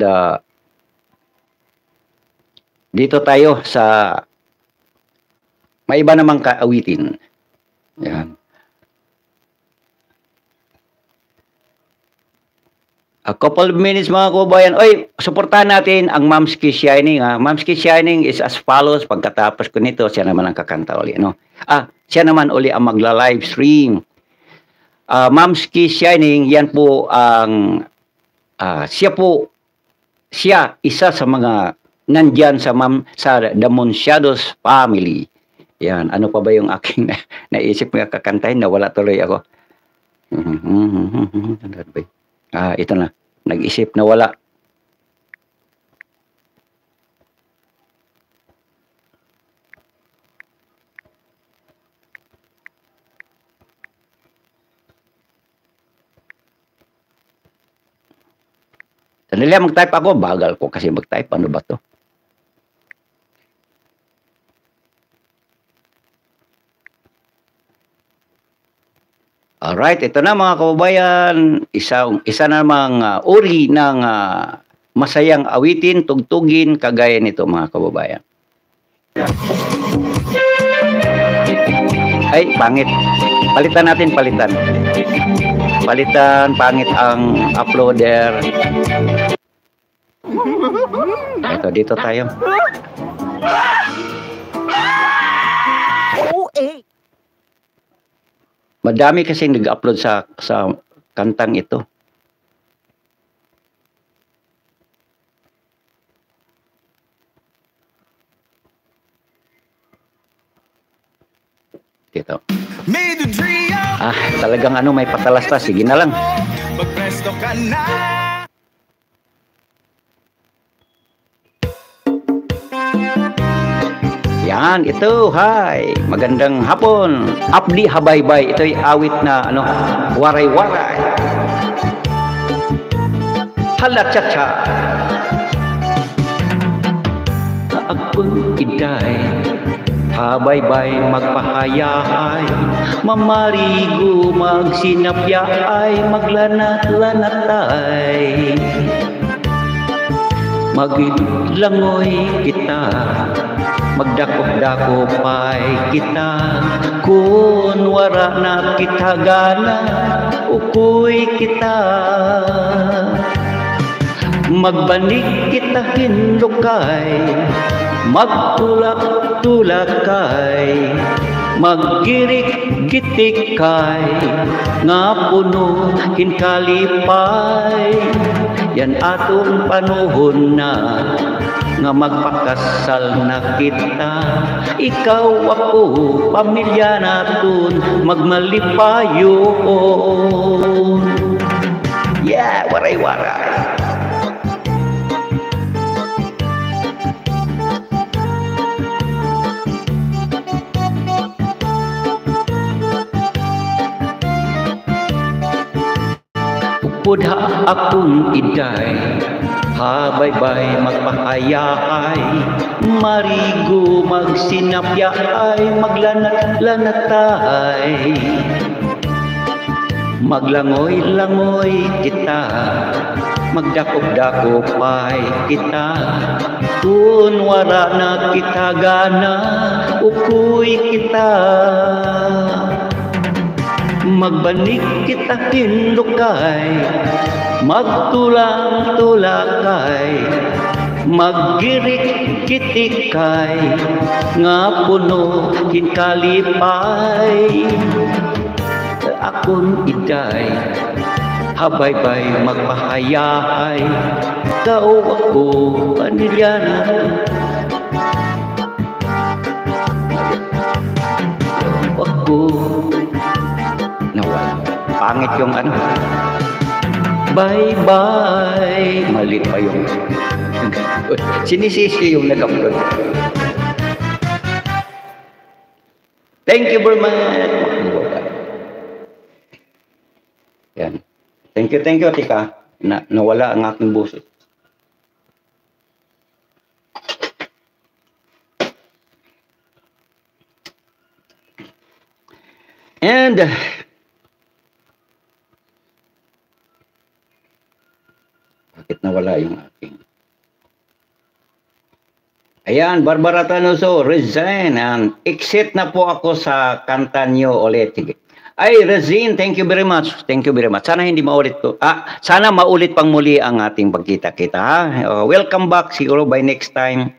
[SPEAKER 1] dito tayo sa may iba namang kaawitin. Yan. A couple of minutes, mga kababayan. Oy, suportahan natin ang Mamski Shining. Mamski Shining is as follows. Pagkatapos ko nito, siya naman ang kakanta uli. No? Siya naman uli ang magla-live stream. Mamski Shining, yan po ang siya isa sa mga nandyan sa The Monsiados family. Yan, ano pa ba yung aking naisip nga kakantahin, nawala tuloy ako. Ito na. Nag-isip na wala. Sandali, mag-type ako. Bagal ko kasi mag-type. Ano ba to? Alright, ito na mga kababayan, isa namang uri ng masayang awitin, tugtugin, kagaya nito mga kababayan. Ay, pangit. Palitan natin, palitan. Palitan, pangit ang uploader. Ito, dito tayo. Madami kasing nag-upload sa kantang ito. Dito. Talagang may patalastas. Sige na lang.
[SPEAKER 5] Magpresto ka na.
[SPEAKER 1] Yan, ito, hi. Magandang hapon. Abdi habaybay. Ito'y awit na waray-waray. Hala-cha-cha. Ako'y iday, habaybay magpahayahay. Mamarigo magsinapyaay, maglanat-lanatay. Maglangoy kita, magdakop-dakopay kita, kun wara na kita gana, ukoy kita. Magbanig kita hinlukay, magtulak-tulakay, maggirik-gitikay, nga puno hinkalipay. Yan atong panahon na, nga magpakasal na kita. Ikaw ako, pamilya naton, magmalipayon. Yeah, waray-waray. Pudha akong iday, habay-bay magpakayahay, marigo magsinapyaay, maglanat-lanatay. Maglangoy-langoy kita, magdakop-dakopay kita. Kung wala na kita gana, ukuy kita. Magbanig kita hinlukay, magtulang-tulakay, maggirik-gitikay, nga puno hinkalipay. Akon iday, habay-bay magpahayahay, kao ako pamilya naton. Ako nawala. Pangit yung ano. Bye-bye. Mali pa yung sinisisi yung nag-upload. Thank you very much. Yan. Thank you, Tika. Nawala ang aking buso. And bakit nawala yung aking? Ayan, Barbara Tanoso, resign and exit na po ako sa kanta niyo ulit. Sige. Ay, Rezin, thank you very much. Thank you very much. Sana hindi maulit to. Sana maulit pang muli ang ating pagkita-kita. Welcome back siguro by next time.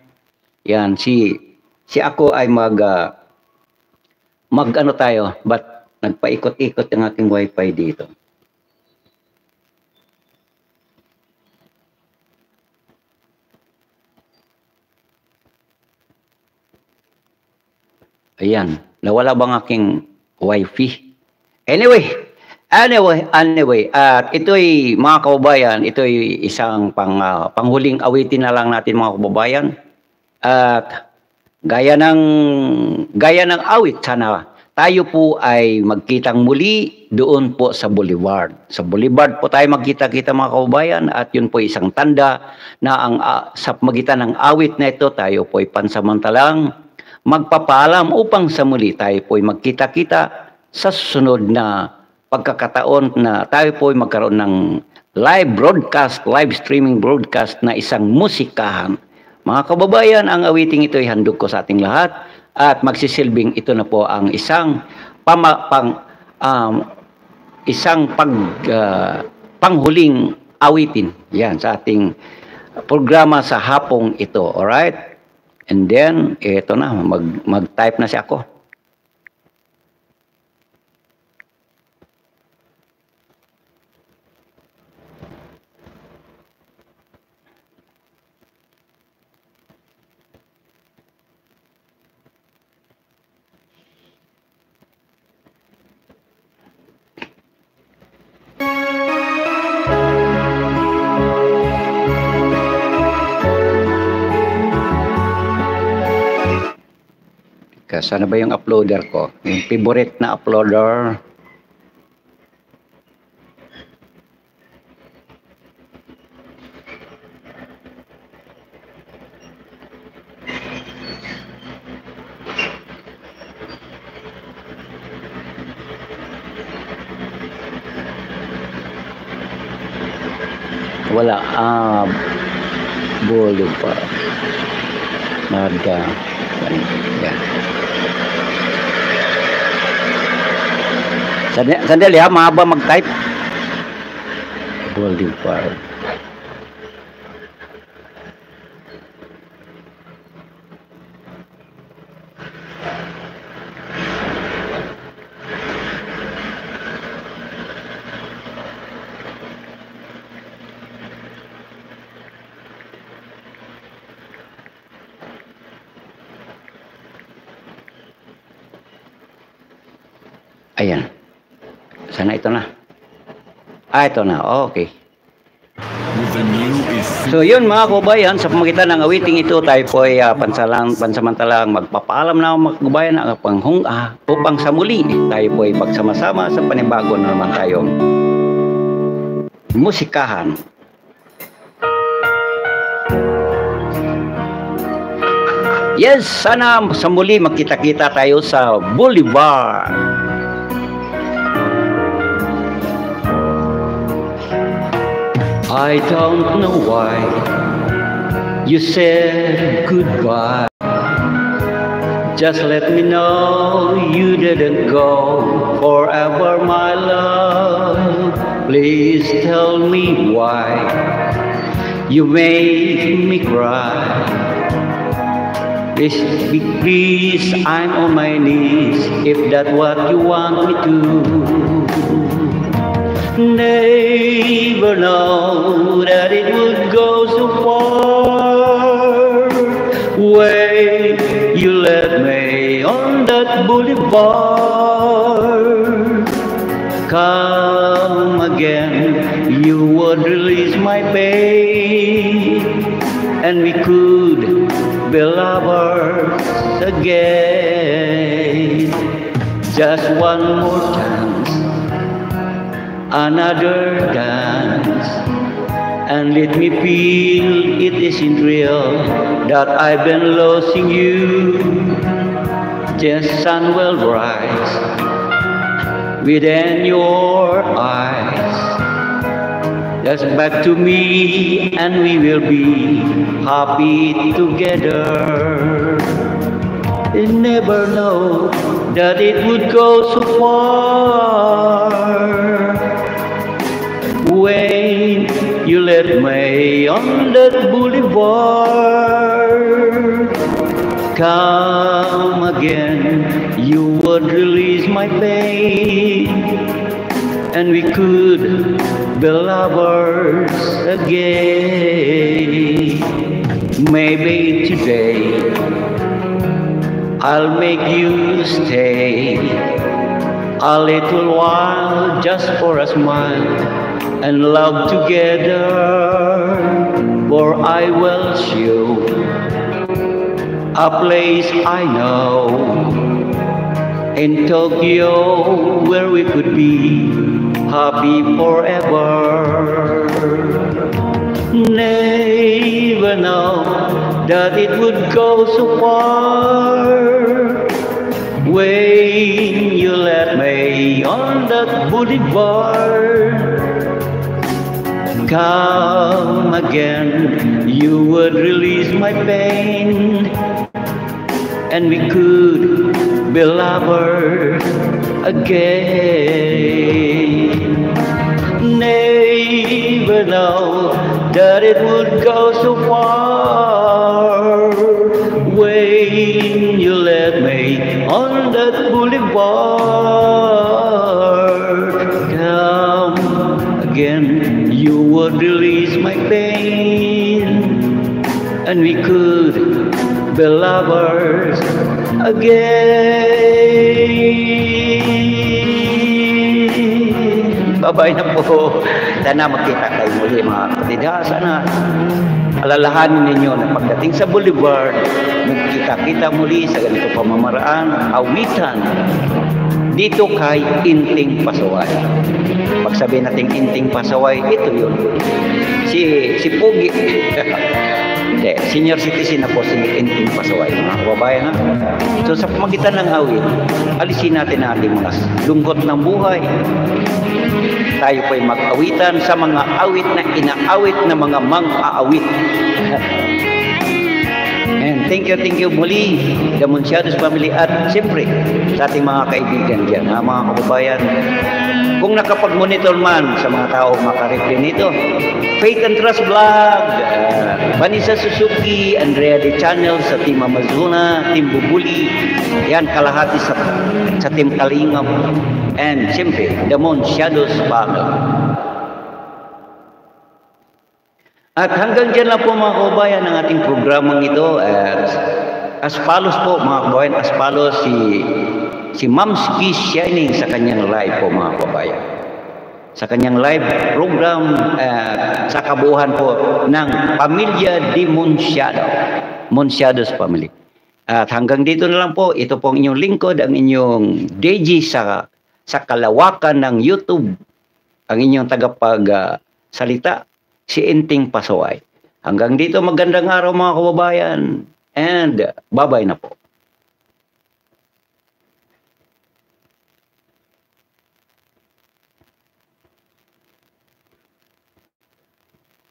[SPEAKER 1] Yan, si ako ay mag ano tayo, but nagpaikot-ikot ang aking wifi dito. Ayan, nawala bang aking wifi? Anyway, ito'y mga kababayan, ito'y isang panghuling awitin na lang natin mga kababayan. At gaya ng awit, sana tayo po ay magkitang muli doon po sa Boulevard. Sa Boulevard po tayo magkita-kita mga kababayan at yun po isang tanda na sa magitan ng awit na ito tayo po ay pansamantalang magpapaalam upang sa muli tayo po ay magkita-kita sa susunod na pagkakataon na tayo po ay magkaroon ng live broadcast, live streaming broadcast na isang musikahan. Mga kababayan, ang awiting ito ay handog ko sa ating lahat at magsisilbing ito na po ang isang panghuling awitin yan sa ating programa sa hapong ito. Alright? And then, ito na, mag-type na si ako. Sana ba yung uploader ko? Yung favorite na uploader. Wala. Boulevard. Nada. Yan. Sandali ha, mahaba mag-type. Boulevard. Ayan. Sana ito na. Ito na. Okay. So yun mga kababayan, sa pamagitan ng awiting ito, tayo po ay pansamantalang magpapaalam na mga kababayan upang sa muli tayo po ay pagsama-sama sa panibago na naman tayong musikahan. Yes, sana sa muli magkita-kita tayo sa Boulevard. I don't know why you said goodbye. Just let me know you didn't go forever, my love. Please tell me why you made me cry. Please, I'm on my knees if that's what you want me to. Never know that it would go so far. Way you led me on that boulevard. Come again, you would release my pain, and we could be lovers again. Just one more chance, another dance, and let me feel it isn't real that I've been losing you. Just sun will rise within your eyes. Just back to me and we will be happy together. You never know that it would go so far. When you led me on that boulevard, come again, you would release my pain, and we could be lovers again. Maybe today I'll make you stay a little while just for a smile and love together, for I will show a place I know in Tokyo where we could be happy forever. Never know that it would go so far. When you led me on that boulevard, come again, you would release my pain, and we could be lovers again. Never know that it would go so far. When you led me on that boulevard, come again, you would release my pain, and we could be lovers again. Bye-bye na po. Sana magkita kayo muli mga kapatid. Sana alalahanin ninyo na pagdating sa Boulevard, magkita-kita muli sa ganito pamamaraan, awitan dito kay Inting Pasaway. Pag sabihin natin Inting Pasaway, ito yun. Si Pugi. Hindi, senior citizen na po si Inting Pasaway, mga kababayan ha. So sa pamagitan ng awit, alisin natin ang ating mga lungkot ng buhay. Tayo po'y mag-awitan sa mga awit na inaawit na mga mang-aawit. And thank you muli, The Monsiados Family, at siyempre sa ating mga kaibigan dyan, ha, mga kababayan. Kung nakapag-monitor man sa mga tao makareply nito, Faith and Trust Vlog, Vanessa Suzuki, Andrea De Channel sa Team Amazona, Team Bubuli, yan kalahati sa Team Kalingap, and siyempre The Monsiados Family. At hanggang dyan lang po mga kababayan ang ating programang ito. As follows po mga kababayan, as follows si si Mamski Shining sa kanyang live po mga kababayan. Sa kanyang live program sa kabuuan po ng Pamilya de Monsiado. Monsiado's Family. At hanggang dito na lang po, ito po ang inyong lingkod, ang inyong DJ sa kalawakan ng YouTube. Ang inyong salita, si Enting Pasaway. Hanggang dito, magandang araw mga kababayan. And bye-bye na po.